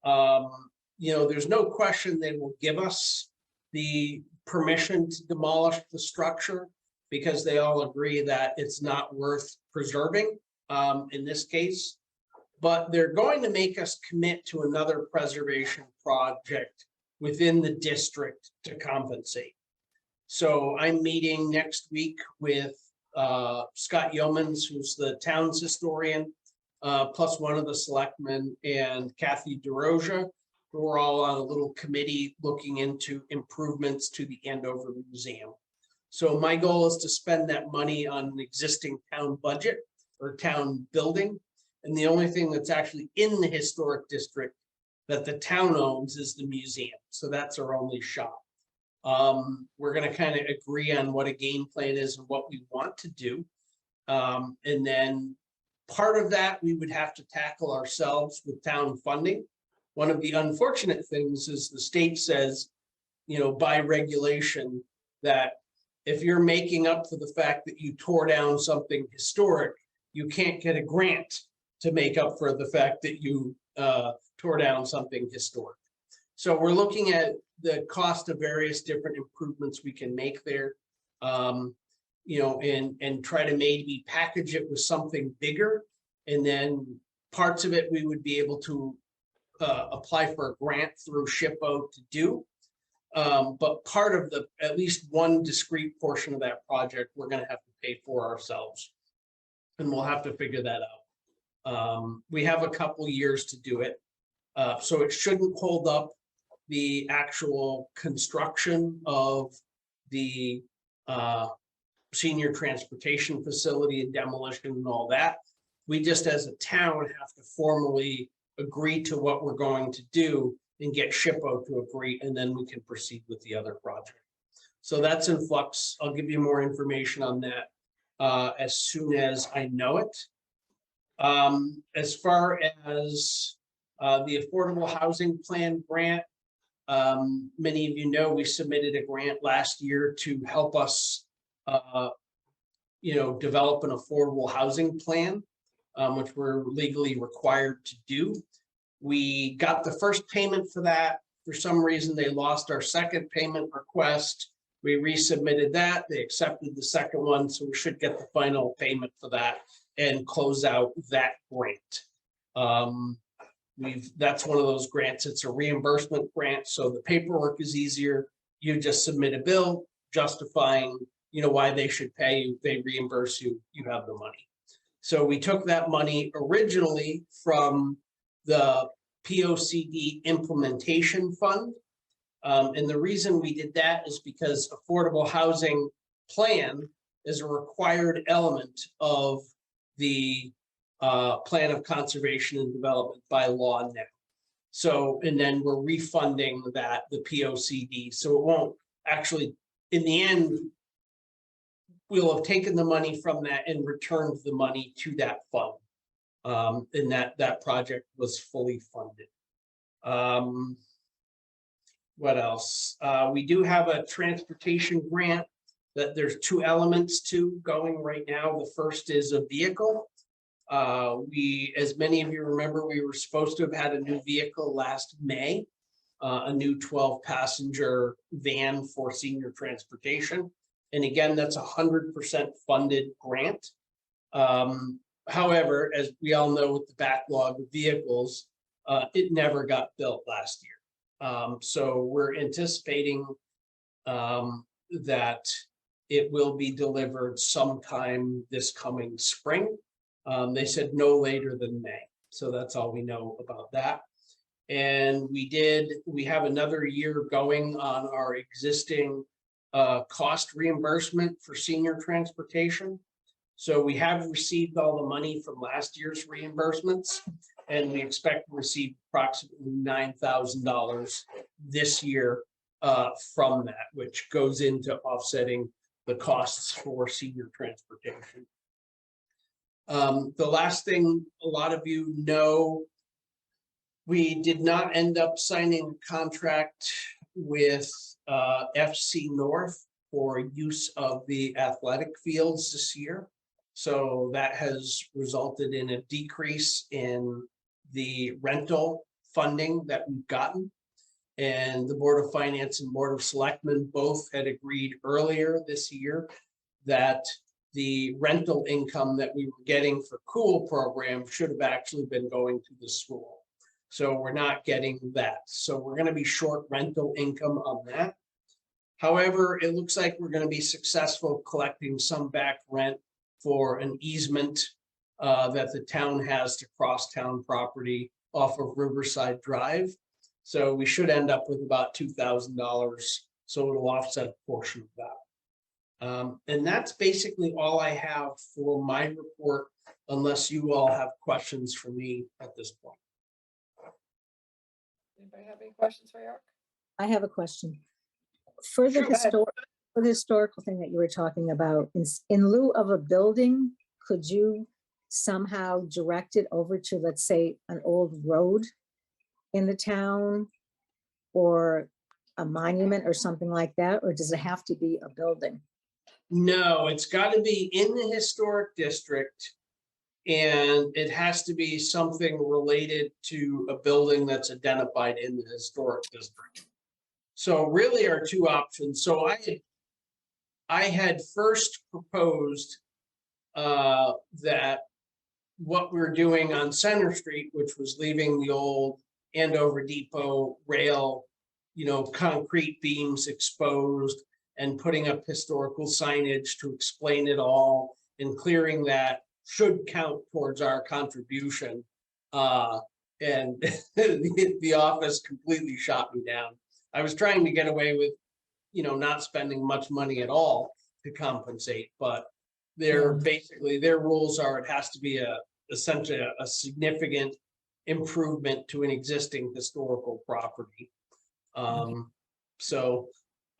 Speaker 3: There's no question they will give us the permission to demolish the structure because they all agree that it's not worth preserving in this case. But they're going to make us commit to another preservation project within the district to compensate. So I'm meeting next week with Scott Yeomans, who's the town's historian, plus one of the selectmen, and Kathy DeRoja, who are all on a little committee looking into improvements to the Andover Museum. So my goal is to spend that money on an existing town budget or town building. And the only thing that's actually in the historic district that the town owns is the museum. So that's our only shot. We're going to kind of agree on what a game plan is and what we want to do. And then part of that we would have to tackle ourselves with town funding. One of the unfortunate things is the state says, by regulation, that if you're making up for the fact that you tore down something historic, you can't get a grant to make up for the fact that you tore down something historic. So we're looking at the cost of various different improvements we can make there, and try to maybe package it with something bigger. And then parts of it, we would be able to apply for a grant through SHPO to do. But part of at least one discrete portion of that project, we're going to have to pay for ourselves. And we'll have to figure that out. We have a couple years to do it. So it shouldn't hold up the actual construction of the senior transportation facility and demolition and all that. We just as a town have to formally agree to what we're going to do and get SHPO to agree, and then we can proceed with the other project. So that's in flux. I'll give you more information on that as soon as I know it. As far as the Affordable Housing Plan grant, many of you know, we submitted a grant last year to help us, develop an affordable housing plan, which we're legally required to do. We got the first payment for that. For some reason, they lost our second payment request. We resubmitted that. They accepted the second one, so we should get the final payment for that and close out that grant. That's one of those grants. It's a reimbursement grant, so the paperwork is easier. You just submit a bill justifying, why they should pay you. They reimburse you. You have the money. So we took that money originally from the POCD implementation fund. And the reason we did that is because affordable housing plan is a required element of the plan of conservation and development by law now. So, and then we're refunding that, the POCD. So it won't actually, in the end, we'll have taken the money from that and returned the money to that fund. And that project was fully funded. What else? We do have a transportation grant that there's two elements to going right now. The first is a vehicle. As many of you remember, we were supposed to have had a new vehicle last May, a new 12-passenger van for senior transportation. And again, that's 100% funded grant. However, as we all know, with the backlog of vehicles, it never got built last year. So we're anticipating that it will be delivered sometime this coming spring. They said no later than May. So that's all we know about that. And we have another year going on our existing cost reimbursement for senior transportation. So we have received all the money from last year's reimbursements, and we expect to receive approximately $9,000 this year from that, which goes into offsetting the costs for senior transportation. The last thing a lot of you know, we did not end up signing a contract with FC North for use of the athletic fields this year. So that has resulted in a decrease in the rental funding that we've gotten. And the Board of Finance and Board of Selectmen both had agreed earlier this year that the rental income that we were getting for Cool program should have actually been going to the school. So we're not getting that. So we're going to be short rental income on that. However, it looks like we're going to be successful collecting some back rent for an easement that the town has to cross town property off of Riverside Drive. So we should end up with about $2,000. So it'll offset a portion of that. And that's basically all I have for my report, unless you all have questions for me at this point.
Speaker 1: Anybody have any questions for Eric?
Speaker 10: I have a question. For the
Speaker 1: Sure, go ahead.
Speaker 10: for the historical thing that you were talking about, in lieu of a building, could you somehow direct it over to, let's say, an old road in the town or a monument or something like that? Or does it have to be a building?
Speaker 3: No, it's got to be in the historic district, and it has to be something related to a building that's identified in the historic district. So really our two options. So I had first proposed that what we're doing on Center Street, which was leaving the old Andover Depot rail, concrete beams exposed, and putting up historical signage to explain it all, and clearing that should count towards our contribution. And the office completely shot me down. I was trying to get away with, not spending much money at all to compensate, but basically their rules are it has to be a essentially a significant improvement to an existing historical property. So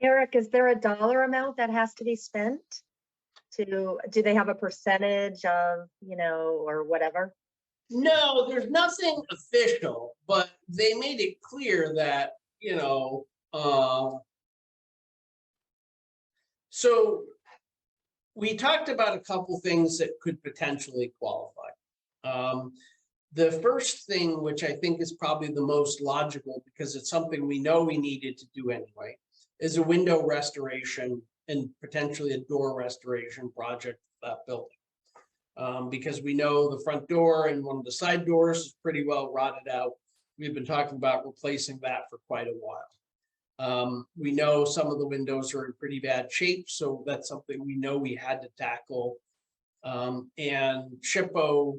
Speaker 4: Eric, is there a dollar amount that has to be spent? Do they have a percentage of, or whatever?
Speaker 3: no, there's nothing official, but they made it clear that, so we talked about a couple things that could potentially qualify. The first thing, which I think is probably the most logical because it's something we know we needed to do anyway, is a window restoration and potentially a door restoration project for that building. Because we know the front door and one of the side doors is pretty well rotted out. We've been talking about replacing that for quite a while. We know some of the windows are in pretty bad shape, so that's something we know we had to tackle. And SHPO,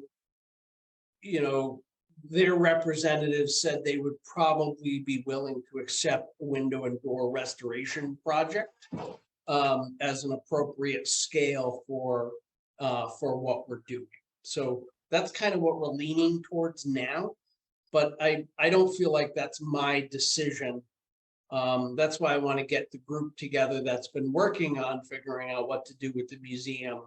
Speaker 3: their representatives said they would probably be willing to accept a window and door restoration project as an appropriate scale for what we're doing. So that's kind of what we're leaning towards now, but I don't feel like that's my decision. That's why I want to get the group together that's been working on figuring out what to do with the museum,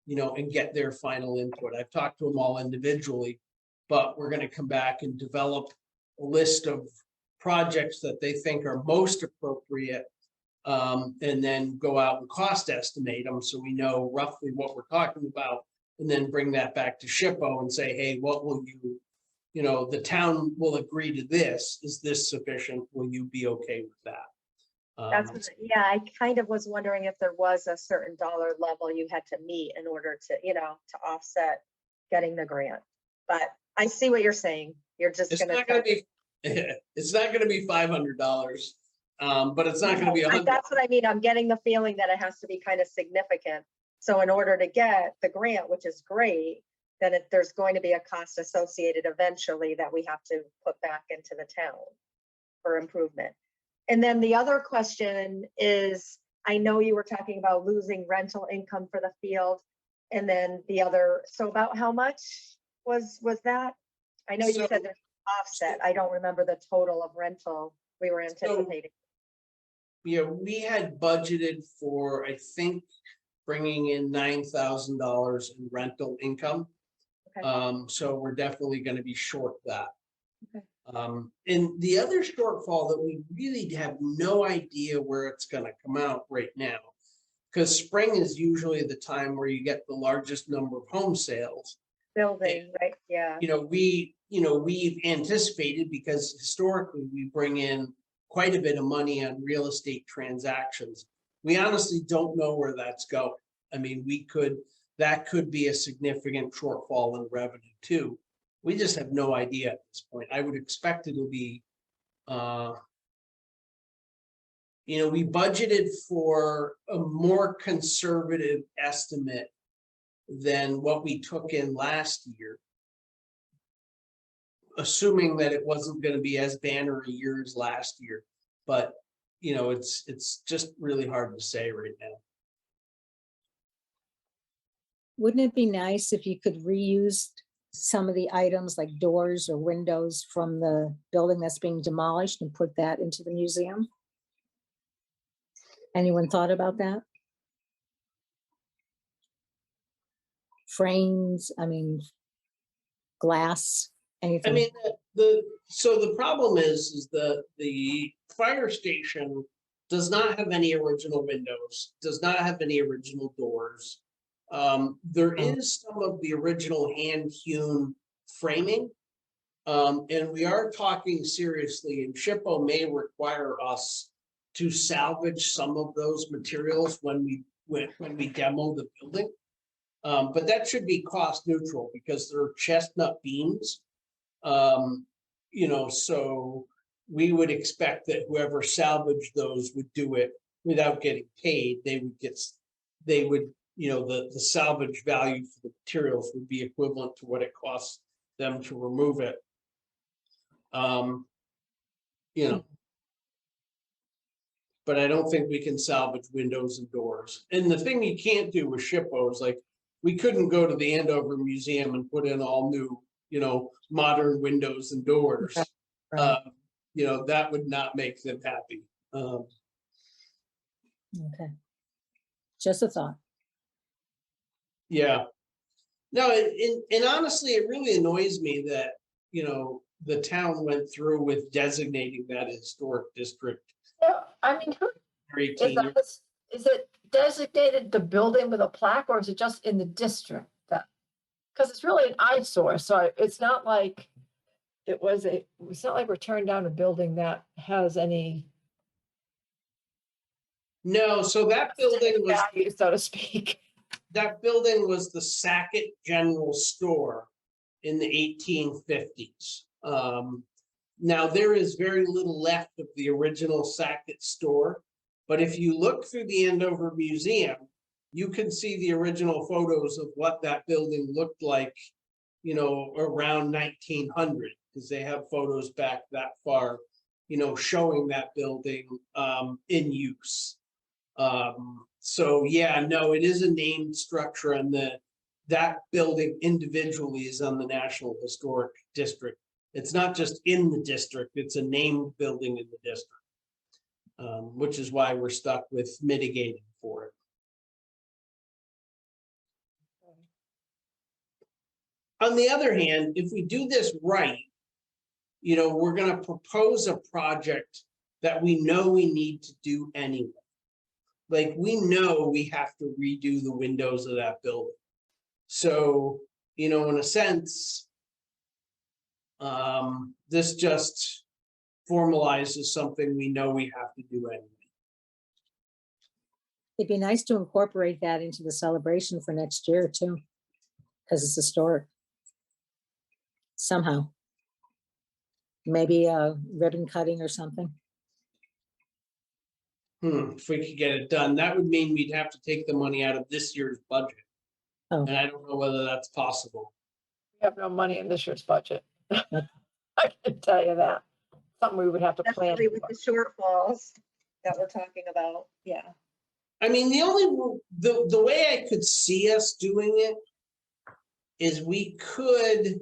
Speaker 3: and get their final input. I've talked to them all individually, but we're going to come back and develop a list of projects that they think are most appropriate, and then go out and cost estimate them so we know roughly what we're talking about, and then bring that back to SHPO and say, hey, what will you, the town will agree to this. Is this sufficient? Will you be okay with that?
Speaker 4: Yeah, I kind of was wondering if there was a certain dollar level you had to meet in order to, to offset getting the grant. But I see what you're saying. You're just
Speaker 3: It's
Speaker 4: gonna.
Speaker 3: not gonna be, it's not gonna be $500, but it's not gonna be $100.
Speaker 4: That's what I mean. I'm getting the feeling that it has to be kind of significant. So in order to get the grant, which is great, then there's going to be a cost associated eventually that we have to put back into the town for improvement. And then the other question is, I know you were talking about losing rental income for the field, and then the other, so about how much was that? I know you
Speaker 3: So-
Speaker 4: said there's offset. I don't remember the total of rental we were anticipating.
Speaker 3: Yeah, we had budgeted for, I think, bringing in $9,000 in rental income.
Speaker 4: Okay.
Speaker 3: So we're definitely gonna be short that.
Speaker 4: Okay.
Speaker 3: And the other shortfall that we really have no idea where it's gonna come out right now, because spring is usually the time where you get the largest number of home sales.
Speaker 4: Building, right? Yeah.
Speaker 3: We've anticipated, because historically we bring in quite a bit of money on real estate transactions. We honestly don't know where that's going. I mean, that could be a significant shortfall in revenue too. We just have no idea at this point. I would expect it'll be, we budgeted for a more conservative estimate than what we took in last year, assuming that it wasn't going to be as banner a year as last year. But, it's just really hard to say right now.
Speaker 10: Wouldn't it be nice if you could reuse some of the items like doors or windows from the building that's being demolished and put that into the museum? Anyone thought about that? Frames, glass, anything?
Speaker 3: I mean, so the problem is the fire station does not have any original windows, does not have any original doors. There is some of the original hand-hewn framing. And we are talking seriously, and SHPO may require us to salvage some of those materials when we demo the building. But that should be cost neutral because they're chestnut beams. So we would expect that whoever salvaged those would do it without getting paid. The salvage value for the materials would be equivalent to what it costs them to remove it. But I don't think we can salvage windows and doors. And the thing you can't do with SHPO is, like, we couldn't go to the Andover Museum and put in all new, modern windows and doors.
Speaker 10: Right.
Speaker 3: That would not make them happy.
Speaker 10: Okay. Just a thought.
Speaker 3: Yeah. No, and honestly, it really annoys me that, the town went through with designating that historic district.
Speaker 1: Yeah, I mean, who,
Speaker 3: for
Speaker 1: is
Speaker 3: 18
Speaker 1: that,
Speaker 3: years.
Speaker 1: is it designated the building with a plaque, or is it just in the district that? Because it's really an eyesore, so it's not like it's not like we're turning down a building that has any
Speaker 3: No, so that
Speaker 1: value, so to speak.
Speaker 3: that building was the Sackett General Store in the 1850s. Now there is very little left of the original Sackett store, but if you look through the Andover Museum, you can see the original photos of what that building looked like, around 1900, because they have photos back that far, showing that building in use. So yeah, no, it is a named structure, and that building individually is on the National Historic District. It's not just in the district, it's a named building in the district. Which is why we're stuck with mitigating for it. On the other hand, if we do this right, we're gonna propose a project that we know we need to do anyway. Like, we know we have to redo the windows of that building. So, in a sense, this just formalizes something we know we have to do anyway.
Speaker 10: It'd be nice to incorporate that into the celebration for next year too, because it's historic. Somehow. Maybe a ribbon cutting or something.
Speaker 3: If we could get it done, that would mean we'd have to take the money out of this year's budget.
Speaker 10: Oh.
Speaker 3: And I don't know whether that's possible.
Speaker 1: We have no money in this year's budget. I can tell you that. Something we would have to plan.
Speaker 4: Especially with
Speaker 1: for.
Speaker 4: the shortfalls that we're talking about, yeah.
Speaker 3: I mean, the way I could see us doing it is we could,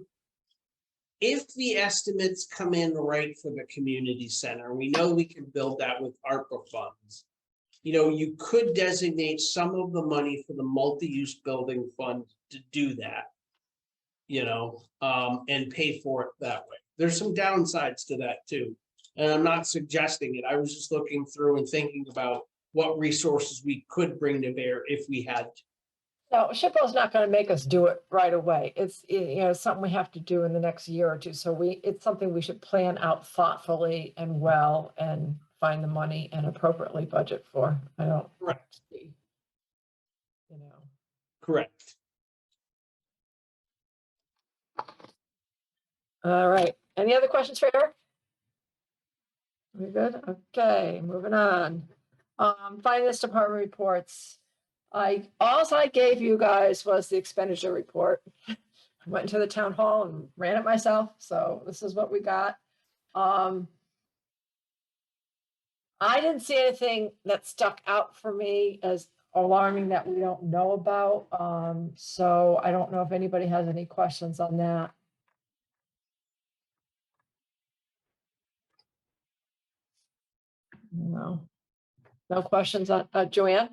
Speaker 3: if the estimates come in right for the community center, we know we can build that with ARPA funds. You could designate some of the money for the multi-use building fund to do that. And pay for it that way. There's some downsides to that too. And I'm not suggesting it. I was just looking through and thinking about what resources we could bring to bear if we had to.
Speaker 1: No, SHPO's not going to make us do it right away. It's, something we have to do in the next year or two. So it's something we should plan out thoughtfully and well and find the money and appropriately budget for. I don't
Speaker 3: Correct.
Speaker 1: see,
Speaker 3: Correct.
Speaker 1: All right. Any other questions for Eric? We good? Okay, moving on. Finance department reports. All I gave you guys was the expenditure report. I went into the town hall and ran it myself, so this is what we got. I didn't see anything that stuck out for me as alarming that we don't know about. So I don't know if anybody has any questions on that. No. No questions on, Joanne?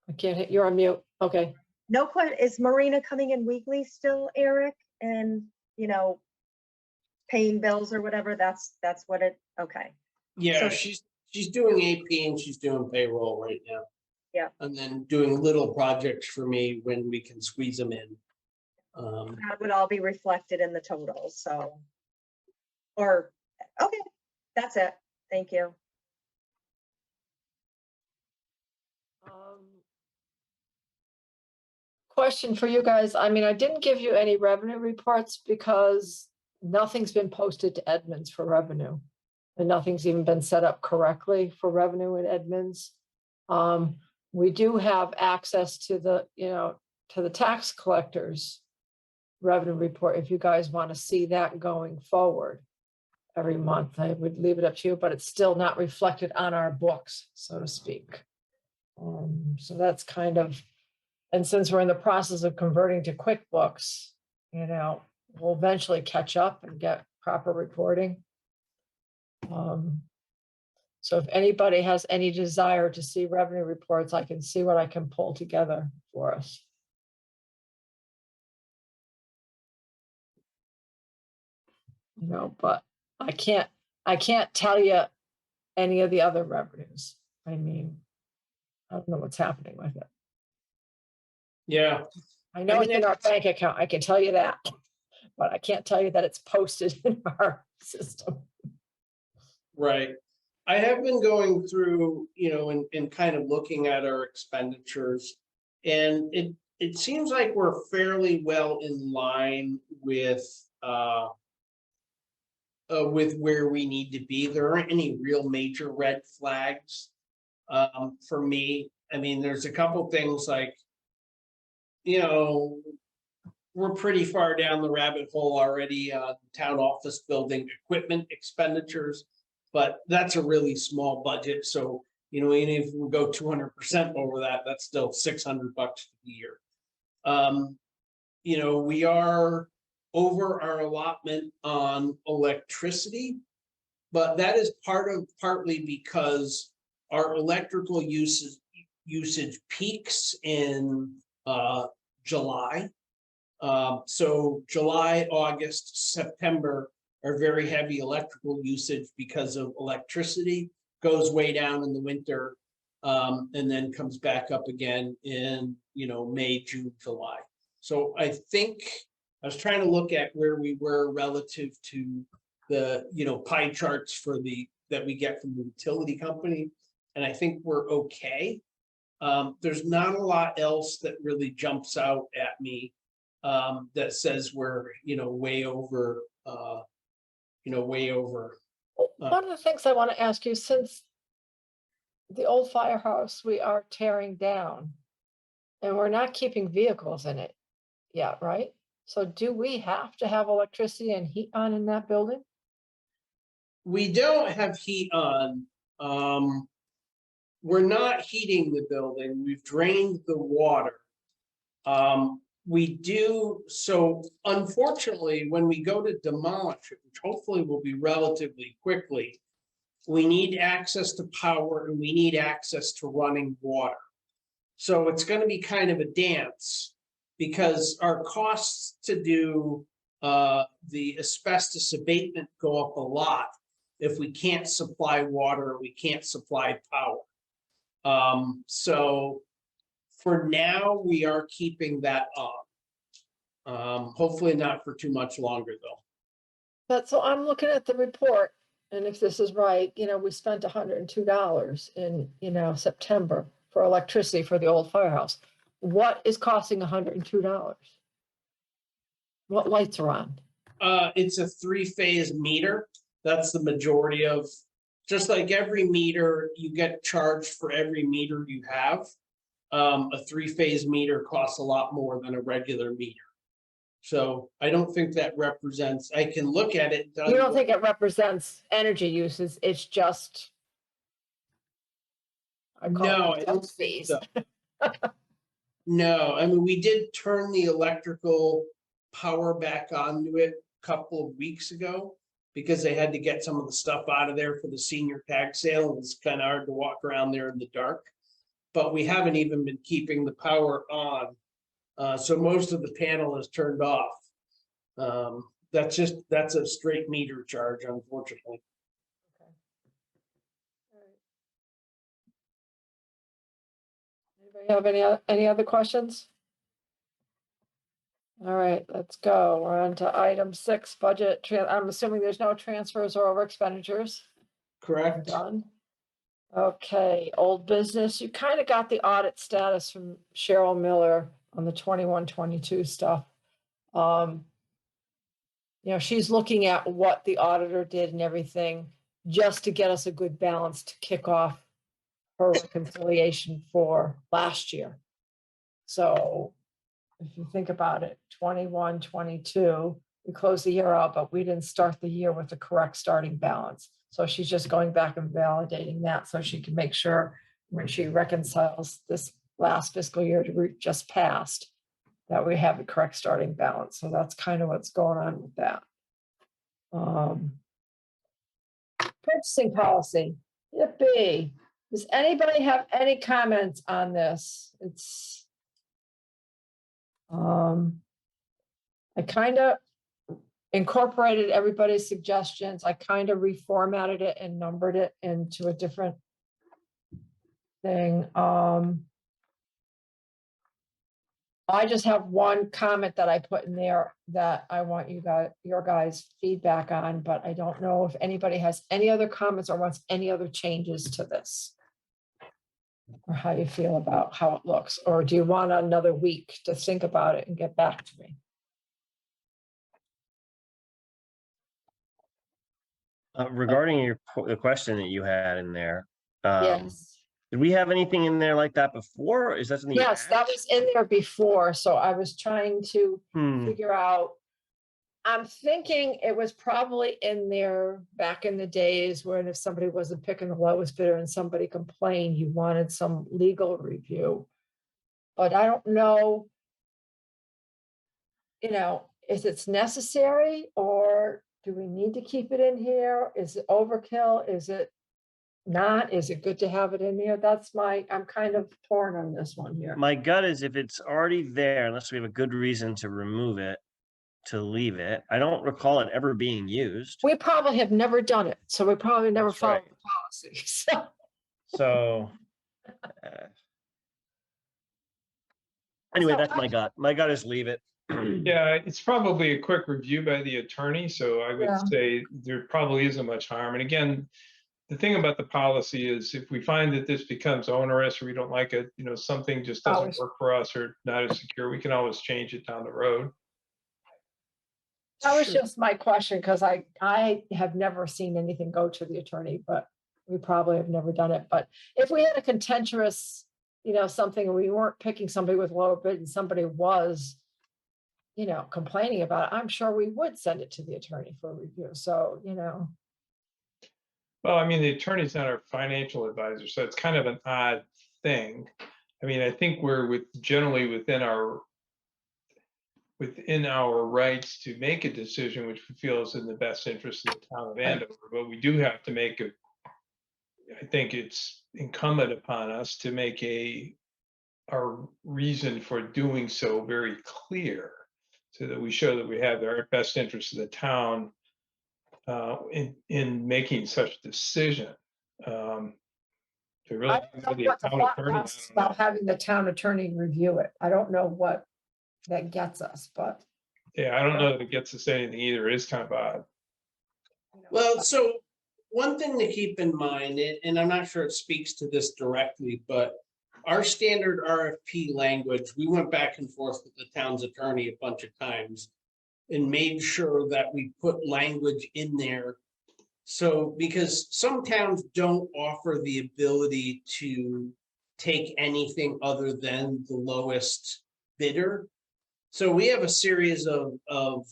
Speaker 1: I can't hit, you're on mute. Okay.
Speaker 4: No question, is Marina coming in weekly still, Eric? And, paying bills or whatever, that's what it, okay.
Speaker 3: Yeah,
Speaker 4: So-
Speaker 3: she's doing AP and she's doing payroll right now.
Speaker 4: Yeah.
Speaker 3: And then doing little projects for me when we can squeeze them in.
Speaker 4: That would all be reflected in the total, so. Or, okay, that's it. Thank you.
Speaker 1: Question for you guys. I mean, I didn't give you any revenue reports because nothing's been posted to Edmunds for revenue. And nothing's even been set up correctly for revenue in Edmunds. We do have access to the, to the tax collectors revenue report if you guys want to see that going forward every month. I would leave it up to you, but it's still not reflected on our books, so to speak. So that's kind of And since we're in the process of converting to QuickBooks, we'll eventually catch up and get proper reporting. So if anybody has any desire to see revenue reports, I can see what I can pull together for us. But I can't tell you any of the other revenues. I mean, I don't know what's happening with it.
Speaker 3: Yeah,
Speaker 1: I know it's in our bank account, I can tell you that, but I can't tell you that it's posted in our system.
Speaker 3: right. I have been going through, and kind of looking at our expenditures. And it seems like we're fairly well in line with where we need to be. There aren't any real major red flags for me. I mean, there's a couple things like, we're pretty far down the rabbit hole already on town office building equipment expenditures, but that's a really small budget. So, even if we go 200% over that, that's still $600 for the year. We are over our allotment on electricity, but that is partly because our electrical usage peaks in July. So July, August, September are very heavy electrical usage because of electricity, goes way down in the winter, and then comes back up again in, May, June, July. So I think I was trying to look at where we were relative to the, pie charts that we get from the utility company. And I think we're okay. There's not a lot else that really jumps out at me that says we're, way over, way over.
Speaker 1: One of the things I want to ask you, since the old firehouse we are tearing down and we're not keeping vehicles in it yet, right? So do we have to have electricity and heat on in that building?
Speaker 3: We don't have heat on. We're not heating the building. We've drained the water. We do, so unfortunately, when we go to demolish it, which hopefully will be relatively quickly, we need access to power and we need access to running water. So it's going to be kind of a dance because our costs to do the asbestos abatement go up a lot if we can't supply water or we can't supply power. So for now, we are keeping that up. Hopefully not for too much longer, though.
Speaker 1: But so I'm looking at the report, and if this is right, we spent $102 in, September for electricity for the old firehouse. What is costing $102? What lights are on?
Speaker 3: It's a 3-phase meter. That's the majority of, just like every meter, you get charged for every meter you have. A 3-phase meter costs a lot more than a regular meter. So I don't think that represents, I can look at it.
Speaker 1: You don't think it represents energy uses, it's just.
Speaker 3: No, I don't think so. No, I mean, we did turn the electrical power back onto it a couple of weeks ago because they had to get some of the stuff out of there for the senior tag sale. It's kind of hard to walk around there in the dark. But we haven't even been keeping the power on. So most of the panel is turned off. That's a straight meter charge, unfortunately.
Speaker 1: Okay. All right. Anybody have any other questions? All right, let's go. We're on to item 6, budget. I'm assuming there's no transfers or over expenditures.
Speaker 3: Correct.
Speaker 1: Done. Okay, old business. You kind of got the audit status from Cheryl Miller on the 21-22 stuff. She's looking at what the auditor did and everything just to get us a good balance to kick off her reconciliation for last year. So if you think about it, 21-22, we closed the year out, but we didn't start the year with the correct starting balance. So she's just going back and validating that so she can make sure when she reconciles this last fiscal year just passed, that we have the correct starting balance. So that's kind of what's going on with that. Purchasing policy, yippee. Does anybody have any comments on this? It's, I kind of incorporated everybody's suggestions. I kind of reformatted it and numbered it into a different thing. I just have one comment that I put in there that I want your guys' feedback on, but I don't know if anybody has any other comments or wants any other changes to this. Or how you feel about how it looks, or do you want another week to think about it and get back to me?
Speaker 5: Regarding the question that you had in there,
Speaker 1: Yes.
Speaker 5: did we have anything in there like that before? Or is that something? you
Speaker 1: Yes, that
Speaker 5: added?
Speaker 1: was in there before, so I was trying to figure out. I'm thinking it was probably in there back in the days when if somebody wasn't picking the lowest bidder and somebody complained, you wanted some legal review. But I don't know, if it's necessary, or do we need to keep it in here? Is it overkill? Is it not? Is it good to have it in here? I'm kind of torn on this one here.
Speaker 5: My gut is if it's already there, unless we have a good reason to remove it, to leave it. I don't recall it ever being used.
Speaker 1: We probably have never done it, so we probably never
Speaker 5: That's
Speaker 1: followed
Speaker 5: right.
Speaker 1: the policy. So
Speaker 5: So anyway,
Speaker 1: So
Speaker 5: that's my gut. My gut is leave it.
Speaker 2: Yeah, it's probably a quick review by the attorney, so I
Speaker 1: Yeah.
Speaker 2: would say there probably isn't much harm. And again, the thing about the policy is if we find that this becomes onerous or we don't like it, something just doesn't
Speaker 1: Always.
Speaker 2: work for us or not as secure, we can always change it down the road.
Speaker 1: that was
Speaker 5: Sure.
Speaker 1: just my question, because I have never seen anything go to the attorney, but we probably have never done it. But if we had a contentious, something, and we weren't picking somebody with lower bid and somebody was, complaining about it, I'm sure we would send it to the attorney for review. So,
Speaker 2: Well, I mean, the attorney's not our financial advisor, so it's kind of an odd thing. I mean, I think we're generally within our rights to make a decision which we feel is in the best interest of the town of Andover, but we do have to I think it's incumbent upon us to make our reason for doing so very clear, so that we show that we have our best interest of the town in making such a decision. To really
Speaker 1: I don't know
Speaker 2: the
Speaker 1: what the
Speaker 2: town
Speaker 1: thought
Speaker 2: attorney, I
Speaker 1: process
Speaker 2: don't know.
Speaker 1: about having the town attorney review it. I don't know what that gets us, but.
Speaker 2: Yeah, I don't know that it gets us anything either. It is kind of odd.
Speaker 3: Well, so one thing to keep in mind, and I'm not sure it speaks to this directly, but our standard RFP language, we went back and forth with the town's attorney a bunch of times and made sure that we put language in there. So, because some towns don't offer the ability to take anything other than the lowest bidder. So we have a series of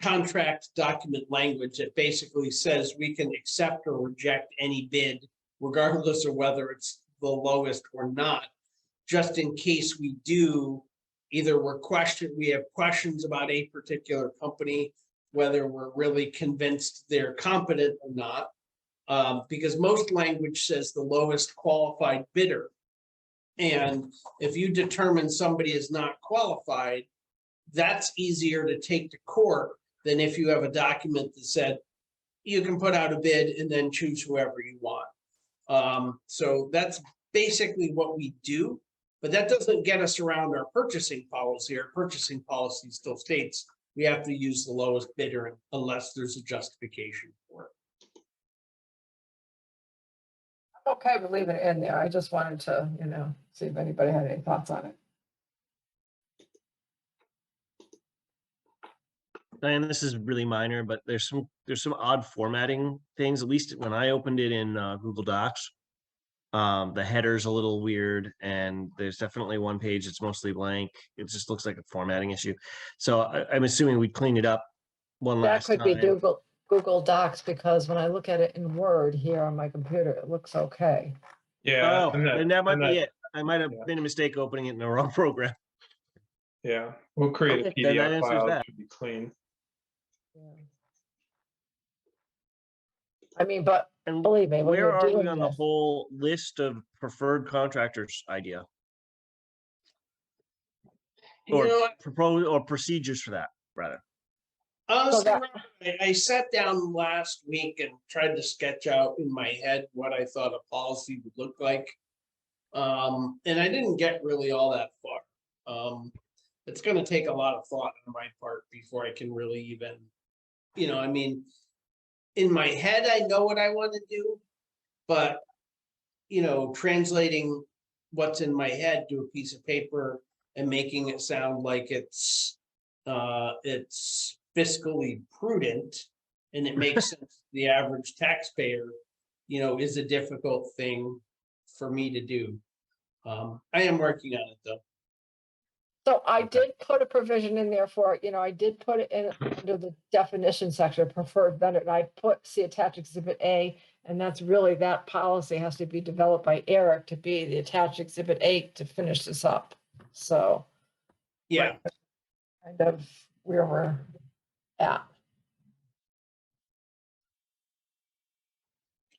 Speaker 3: contract document language that basically says we can accept or reject any bid, regardless of whether it's the lowest or not, just in case we do, either we have questions about a particular company, whether we're really convinced they're competent or not, because most language says the lowest qualified bidder. And if you determine somebody is not qualified, that's easier to take to court than if you have a document that said you can put out a bid and then choose whoever you want. So that's basically what we do, but that doesn't get us around our purchasing policy. Our purchasing policy still states we have to use the lowest bidder unless there's a justification for it.
Speaker 1: Okay, we're leaving it in there. I just wanted to, see if anybody had any thoughts on it.
Speaker 5: And this is really minor, but there's some odd formatting things, at least when I opened it in Google Docs. The header's a little weird, and there's definitely one page that's mostly blank. It just looks like a formatting issue. So I'm assuming we cleaned it up one
Speaker 1: That
Speaker 5: last
Speaker 1: could be
Speaker 5: time.
Speaker 1: Google Docs, because when I look at it in Word here on my computer, it looks okay.
Speaker 2: Yeah,
Speaker 5: Oh, and that might be it. I might have
Speaker 2: Yeah.
Speaker 5: made a mistake opening it in the wrong program.
Speaker 2: Yeah, we'll create a
Speaker 5: Okay, then that
Speaker 2: PDF
Speaker 5: answers
Speaker 2: file, it
Speaker 5: that.
Speaker 2: should be clean.
Speaker 1: I mean, but
Speaker 5: And
Speaker 1: believe me, when
Speaker 5: where
Speaker 1: you're
Speaker 5: are we
Speaker 1: doing
Speaker 5: on the
Speaker 1: this,
Speaker 5: whole list of preferred contractors idea?
Speaker 3: You
Speaker 5: Or
Speaker 3: know what?
Speaker 5: propose or procedures for that, rather?
Speaker 3: Honestly,
Speaker 1: that-
Speaker 3: I sat down last week and tried to sketch out in my head what I thought a policy would look like. And I didn't get really all that far. It's gonna take a lot of thought on my part before I can really even, I mean, in my head, I know what I want to do, but translating what's in my head to a piece of paper and making it sound like it's fiscally prudent and it makes sense to the average taxpayer, is a difficult thing for me to do. I am working on it though.
Speaker 1: so I did put a provision in there for, I did put it in under the definition section, preferred vendor, and I put, see attached exhibit A, and that's really, that policy has to be developed by Eric to be the attached exhibit A to finish this up. So
Speaker 3: Yeah.
Speaker 1: kind of where we're at.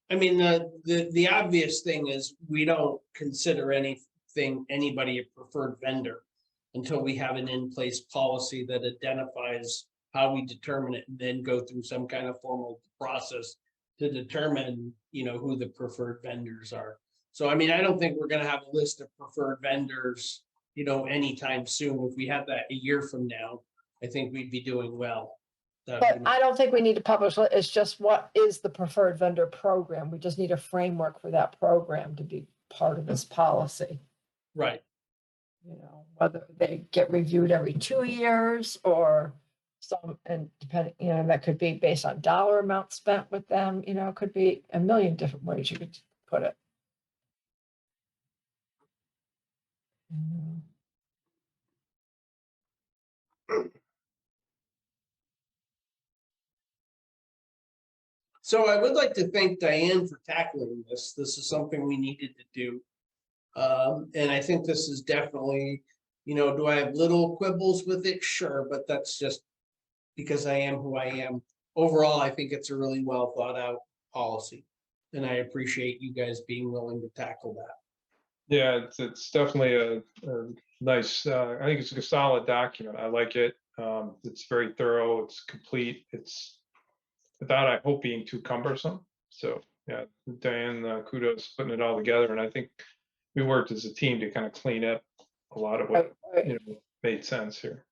Speaker 3: I mean, the obvious thing is we don't consider anybody a preferred vendor until we have an in-place policy that identifies how we determine it and then go through some kind of formal process to determine, who the preferred vendors are. So, I mean, I don't think we're gonna have a list of preferred vendors, anytime soon. If we had that a year from now, I think we'd be doing well. That'd
Speaker 1: But
Speaker 3: be my-
Speaker 1: I don't think we need to publish it. It's just what is the preferred vendor program? We just need a framework for that program to be part of this policy.
Speaker 3: Right.
Speaker 1: Whether they get reviewed every 2 years or some, and depending, that could be based on dollar amount spent with them, it could be a million different ways you could put it.
Speaker 3: So I would like to thank Diane for tackling this. This is something we needed to do. And I think this is definitely, do I have little quibbles with it? Sure, but that's just because I am who I am. Overall, I think it's a really well thought out policy. And I appreciate you guys being willing to tackle that.
Speaker 2: Yeah, it's definitely a nice, I think it's a solid document. I like it. It's very thorough, it's complete, it's without, I hope, being too cumbersome. So, yeah, Diane, kudos putting it all together. And I think we worked as a team to kind of clean up a lot of what,
Speaker 1: Right.
Speaker 2: made sense here.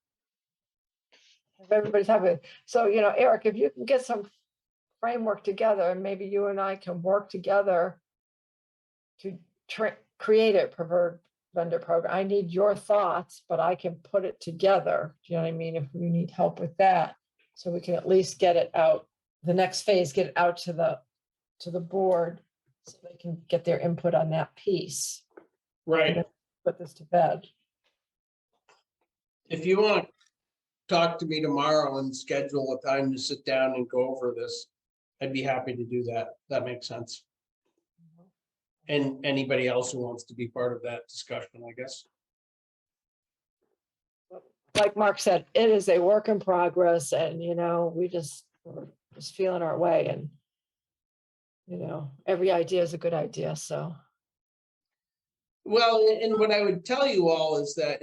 Speaker 1: If everybody's happy. So, Eric, if you can get some framework together, and maybe you and I can work together to create a preferred vendor program. I need your thoughts, but I can put it together. Do you know what I mean? If we need help with that, so we can at least get it out, the next phase, get it out to the board so they can get their input on that piece.
Speaker 3: Right.
Speaker 1: Put this to bed.
Speaker 3: If you want to talk to me tomorrow and schedule a time to sit down and go over this, I'd be happy to do that. That makes sense. And anybody else who wants to be part of that discussion, I guess.
Speaker 1: Like Mark said, it is a work in progress, and we're just feeling our way, and every idea is a good idea. So
Speaker 3: Well, and what I would tell you all is that,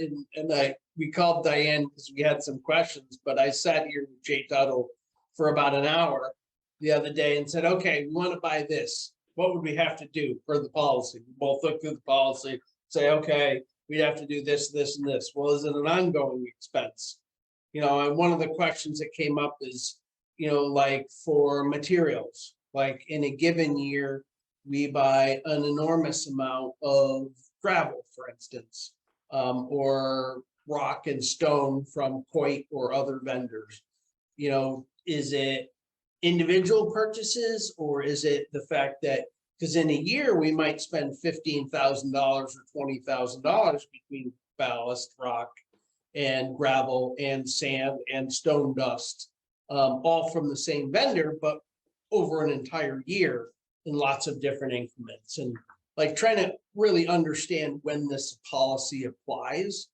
Speaker 3: we called Diane because we had some questions, but I sat here with Jay Tuttle for about an hour the other day and said, okay, we want to buy this. What would we have to do for the policy? We both look through the policy, say, okay, we'd have to do this, this, and this. Well, is it an ongoing expense? And one of the questions that came up is, like for materials, like in a given year, we buy an enormous amount of gravel, for instance, or rock and stone from Coit or other vendors. Is it individual purchases, or is it the fact that, because in a year we might spend $15,000 or $20,000 between ballast, rock, and gravel and sand and stone dust, all from the same vendor, but over an entire year in lots of different increments. And like trying to really understand when this policy applies.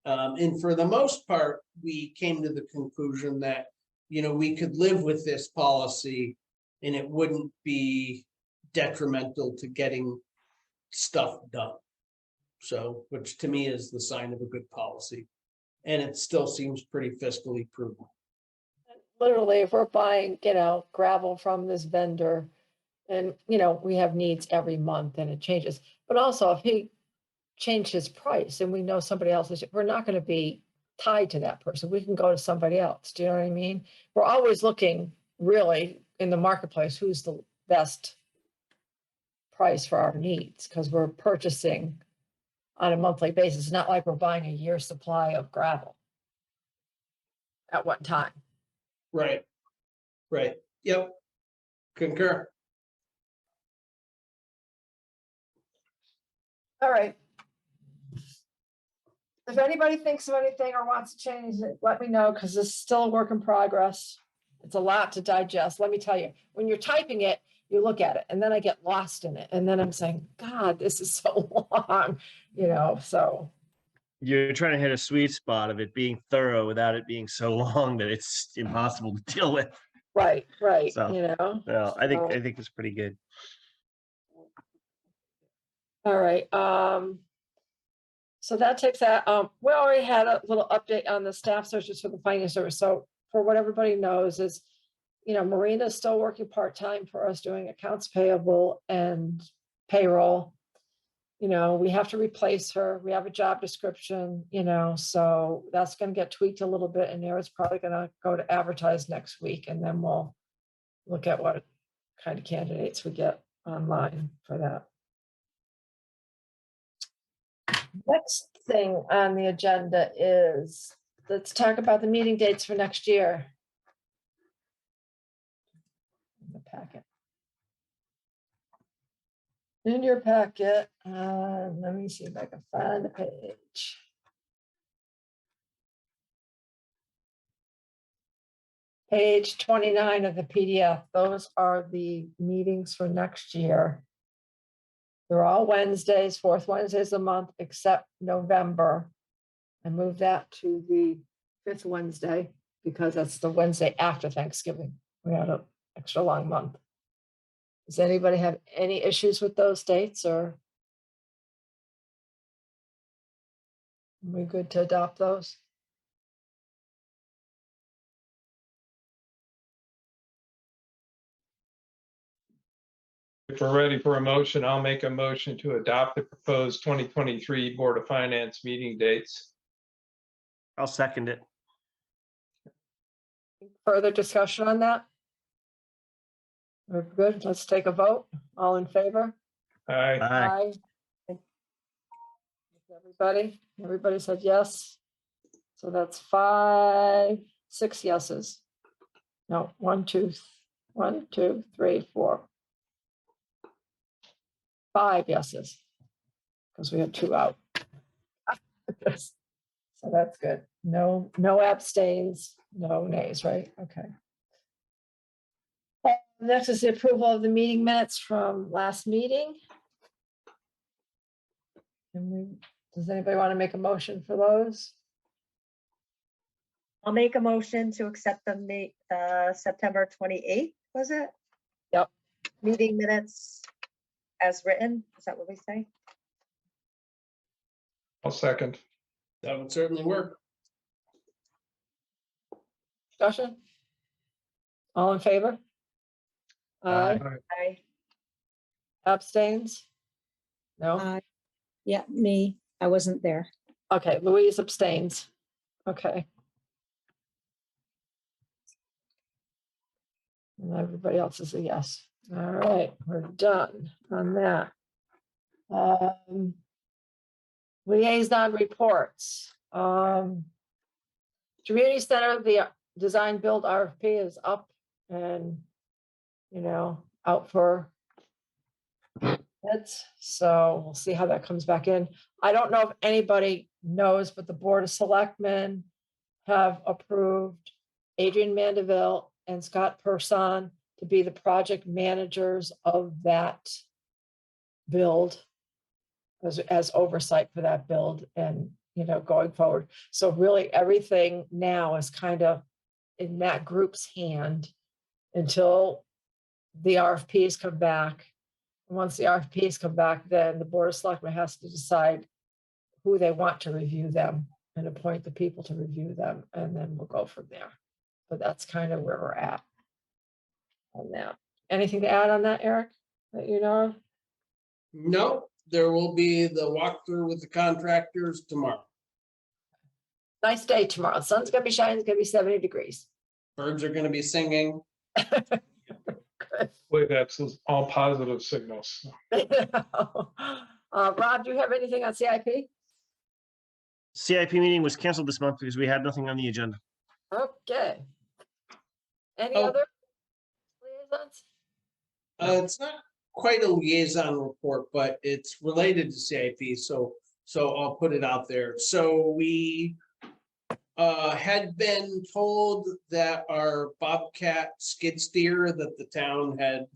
Speaker 3: And for the most part, we came to the conclusion that, we could live with this policy and it wouldn't be detrimental to getting stuff done. So, which to me is the sign of a good policy. And it still seems pretty fiscally prudent.
Speaker 1: Literally, if we're buying, gravel from this vendor and, we have needs every month and it changes. But also if he changed his price and we know somebody else is, we're not going to be tied to that person. We can go to somebody else. Do you know what I mean? We're always looking really in the marketplace, who's the best price for our needs, because we're purchasing on a monthly basis. It's not like we're buying a year's supply of gravel at one time.
Speaker 3: Right. Right. Yep. Concur.
Speaker 1: All right. If anybody thinks of anything or wants to change it, let me know, because this is still a work in progress. It's a lot to digest. Let me tell you, when you're typing it, you look at it and then I get lost in it. And then I'm saying, God, this is so long, so.
Speaker 5: You're trying to hit a sweet spot of it being thorough without it being so long that it's impossible to deal with.
Speaker 1: Right,
Speaker 5: So, No, I think it's pretty good.
Speaker 1: All right, so that takes that, we already had a little update on the staff searches for the finance service. So for what everybody knows is, Marina's still working part-time for us doing accounts payable and payroll. We have to replace her. We have a job description, so that's going to get tweaked a little bit and it's probably going to go to advertise next week. And then we'll look at what kind of candidates we get online for that. Next thing on the agenda is, let's talk about the meeting dates for next year. In the packet. In your packet, let me see if I can find the page. Page 29 of the PDF. Those are the meetings for next year. They're all Wednesdays, fourth Wednesdays a month, except November. I moved that to the fifth Wednesday because that's the Wednesday after Thanksgiving. We had an extra long month. Does anybody have any issues with those dates, or are we good to adopt those?
Speaker 2: If we're ready for a motion, I'll make a motion to adopt the proposed 2023 Board of Finance meeting dates.
Speaker 5: I'll second it.
Speaker 1: Further discussion on that? We're good. Let's take a vote. All in favor?
Speaker 2: Aye.
Speaker 5: Aye.
Speaker 1: Everybody said yes. So that's 6 yeses. No, 1, 2, 3, 4. 5 yeses. Because we had 2 out. So that's good. No abstains, no nays, right? Okay. Next is the approval of the meeting minutes from last meeting. Does anybody want to make a motion for those?
Speaker 4: I'll make a motion to accept the September 28th, was it?
Speaker 1: Yep.
Speaker 4: Meeting minutes as written. Is that what we say?
Speaker 2: I'll second.
Speaker 3: That would certainly work.
Speaker 1: Discussion? All in favor? Aye.
Speaker 4: Aye.
Speaker 1: Abstains? No?
Speaker 10: Yeah, me, I wasn't there.
Speaker 1: Okay, Louise abstains. Okay. And everybody else is a yes. All right, we're done on that. Liaison reports. Community Center, the design build RFP is up and, out for bids. So we'll see how that comes back in. I don't know if anybody knows, but the Board of Selectmen have approved Adrian Mandeville and Scott Person to be the project managers of that build. as oversight for that build and, going forward. So really everything now is kind of in that group's hand until the RFPs come back. Once the RFPs come back, then the Board of Selectmen has to decide who they want to review them and appoint the people to review them, and then we'll go from there. But that's kind of where we're at on that. Anything to add on that, Eric, that you know of?
Speaker 3: No, there will be the walkthrough with the contractors tomorrow.
Speaker 1: Nice day tomorrow. Sun's gonna be shining, it's gonna be 70 degrees.
Speaker 3: Birds are gonna be singing.
Speaker 2: Boy, that's all positive signals.
Speaker 1: Rob, do you have anything on CIP?
Speaker 5: CIP meeting was canceled this month because we had nothing on the agenda.
Speaker 1: Okay. Any
Speaker 3: Oh.
Speaker 1: other liaisons?
Speaker 3: It's not quite a liaison report, but it's related to CIP, so I'll put it out there. So we had been told that our Bobcat skid steer that the town had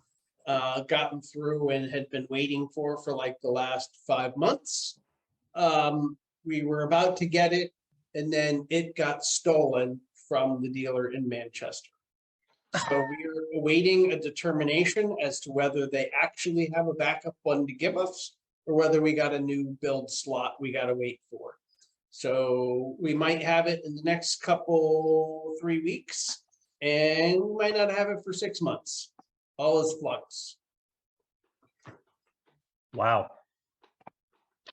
Speaker 3: gotten through and had been waiting for like the last 5 months. We were about to get it, and then it got stolen from the dealer in Manchester. So we are awaiting a determination as to whether they actually have a backup one to give us, or whether we got a new build slot we gotta wait for. So we might have it in the next 3 weeks, and we might not have it for 6 months. All is flux.
Speaker 5: Wow.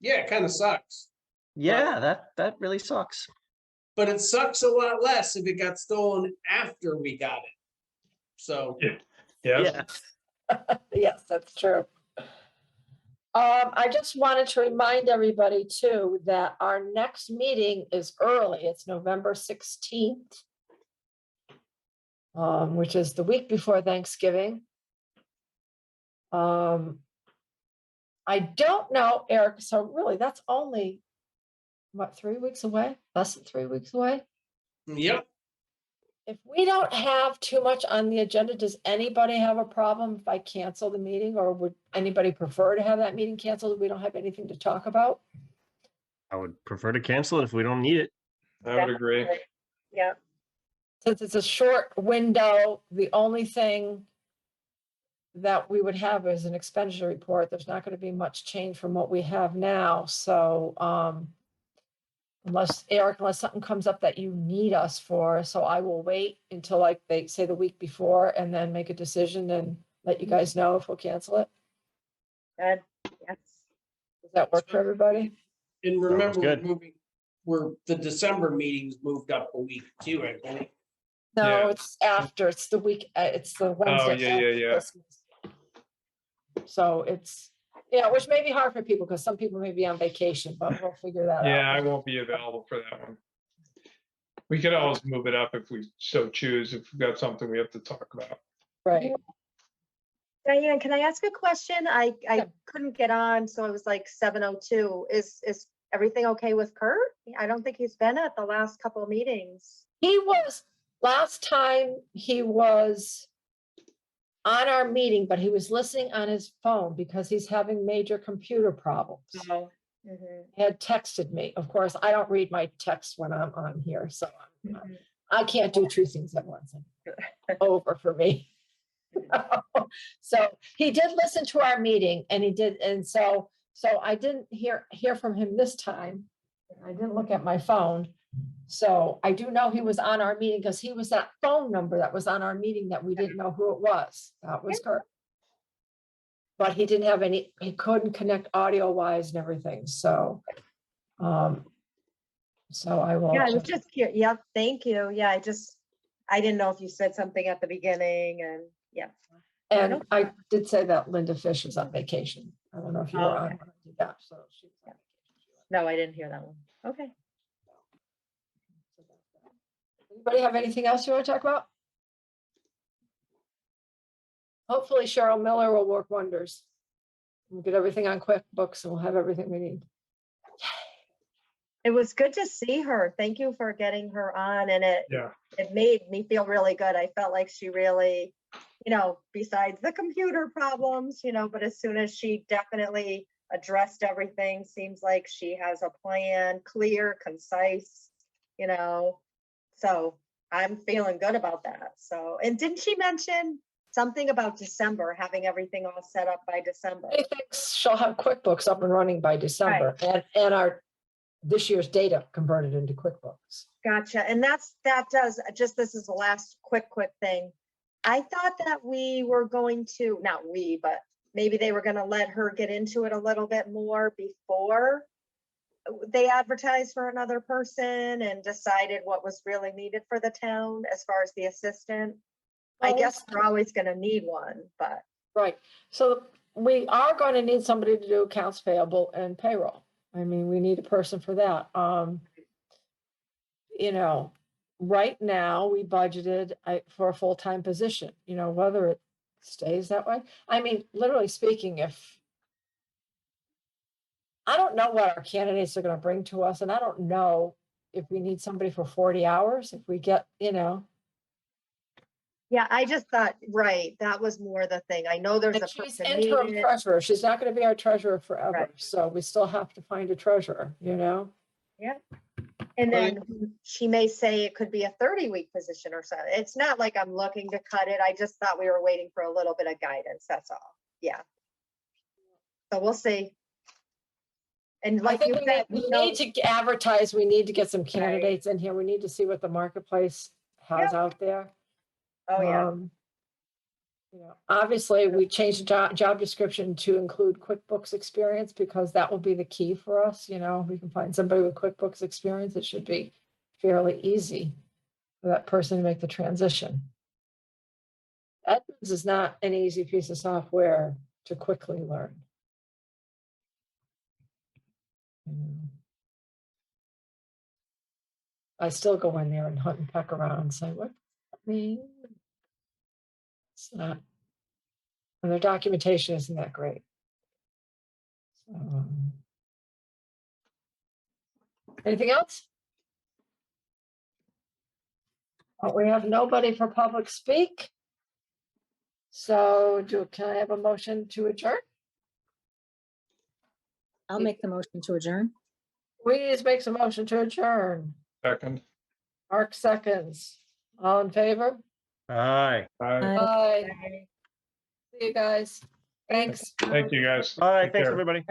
Speaker 3: Yeah, it kind of sucks,
Speaker 5: Yeah, that really sucks.
Speaker 3: but it sucks a lot less if it got stolen after we got it. So
Speaker 2: Yeah,
Speaker 1: Yes, that's true. I just wanted to remind everybody too, that our next meeting is early. It's November 16th. Which is the week before Thanksgiving. I don't know, Eric, so really, that's only, what, 3 weeks away? Less than 3 weeks away?
Speaker 3: yep.
Speaker 1: If we don't have too much on the agenda, does anybody have a problem if I cancel the meeting, or would anybody prefer to have that meeting canceled if we don't have anything to talk about?
Speaker 5: I would prefer to cancel it if we don't need it.
Speaker 2: I would agree.
Speaker 4: Yeah.
Speaker 1: Since it's a short window, the only thing that we would have is an expenditure report. There's not going to be much change from what we have now. So unless something comes up that you need us for, so I will wait until like they say the week before and then make a decision and let you guys know if we'll cancel it.
Speaker 4: Good. Yes.
Speaker 1: Does that work for everybody?
Speaker 3: And remember,
Speaker 5: good.
Speaker 3: the December meetings moved up a week too, I think.
Speaker 1: No,
Speaker 2: Yeah.
Speaker 1: it's after, it's the week, it's the
Speaker 2: Oh,
Speaker 1: Wednesday.
Speaker 2: yeah,
Speaker 1: after
Speaker 2: yeah.
Speaker 1: Christmas. So it's, which may be hard for people because some people may be on vacation, but we'll figure that out.
Speaker 2: Yeah, I won't be available for that one. We could always move it up if we so choose, if we've got something we have to talk about.
Speaker 1: Right.
Speaker 4: Diane, can I ask a question? I couldn't get on, so I was like 7:02. Is everything okay with Kurt? I don't think he's been at the last couple of meetings.
Speaker 1: Last time he was on our meeting, but he was listening on his phone because he's having major computer problems.
Speaker 4: Mhm.
Speaker 1: He had texted me. Of course, I don't read my texts when I'm on here, so
Speaker 4: Mhm.
Speaker 1: I can't do two things at once. Over for me. So he did listen to our meeting and he did, and so I didn't hear from him this time. I didn't look at my phone. So I do know he was on our meeting because he was that phone number that was on our meeting that we didn't know who it was. That was Kurt. But he didn't have he couldn't connect audio wise and everything. So I will.
Speaker 4: Yeah, I was just curious. Yep, thank you. Yeah, I didn't know if you said something at the beginning and yeah.
Speaker 1: And I did say that Linda Fish was on vacation. I don't know if you were
Speaker 4: Oh,
Speaker 1: on
Speaker 4: okay.
Speaker 1: when I did that, so she was on vacation.
Speaker 4: No, I didn't hear that one. Okay.
Speaker 1: Anybody have anything else you want to talk about? Hopefully Cheryl Miller will work wonders. We'll get everything on QuickBooks and we'll have everything we need.
Speaker 4: It was good to see her. Thank you for getting her on, and it made me feel really good. I felt like she really, besides the computer problems, but as soon as she definitely addressed everything. Seems like she has a plan, clear, concise, you know. So I'm feeling good about that. So, and didn't she mention something about December, having everything all set up by December?
Speaker 1: She thinks she'll have QuickBooks up and running by December and our this year's data converted into QuickBooks.
Speaker 4: Gotcha. And that does, just this is the last quick thing. I thought that we were going to, not we, but maybe they were going to let her get into it a little bit more before they advertised for another person and decided what was really needed for the town as far as the assistant. I
Speaker 1: Well,
Speaker 4: guess they're always going to need one, but
Speaker 1: Right. So we are going to need somebody to do accounts payable and payroll. I mean, we need a person for that. You know, right now we budgeted for a full-time position, you know, whether it stays that way. I mean, literally speaking, if I don't know what our candidates are going to bring to us, and I don't know if we need somebody for 40 hours, if we get, you know,
Speaker 4: yeah, I just thought, right, that was more the thing. I know there's
Speaker 1: and
Speaker 4: a
Speaker 1: she's
Speaker 4: person
Speaker 1: interim
Speaker 4: needed.
Speaker 1: treasurer. She's not going to be our treasurer forever.
Speaker 4: Right.
Speaker 1: So we still have to find a treasurer, you know?
Speaker 4: Yeah. And
Speaker 2: Well,
Speaker 4: then she may say it could be a 30-week position or something. It's not like I'm looking to cut it. I just thought we were waiting for a little bit of guidance. That's all. Yeah. So we'll see. And
Speaker 1: I
Speaker 4: like you
Speaker 1: think
Speaker 4: said,
Speaker 1: we
Speaker 4: who knows?
Speaker 1: need to advertise, we need to get some candidates in here. We need to see what the marketplace has out there.
Speaker 4: Oh, yeah.
Speaker 1: You know, obviously, we changed the job description to include QuickBooks experience because that will be the key for us, you know, we can find somebody with QuickBooks experience, it should be fairly easy for that person to make the transition. Edmunds is not an easy piece of software to quickly learn. I still go in there and hunt and peck around and say, what? I mean, it's not, and their documentation isn't that great. So, anything else? Well, we have nobody for public speak. So can I have a motion to adjourn?
Speaker 10: I'll make the motion to adjourn.
Speaker 1: Please make some motion to adjourn.
Speaker 2: Second.
Speaker 1: Mark seconds. All in favor?
Speaker 5: Aye.
Speaker 2: Aye.
Speaker 1: Bye. See you guys. Thanks.
Speaker 2: Thank you, guys.
Speaker 5: All right,
Speaker 2: Take
Speaker 5: thanks,
Speaker 2: care.
Speaker 5: everybody.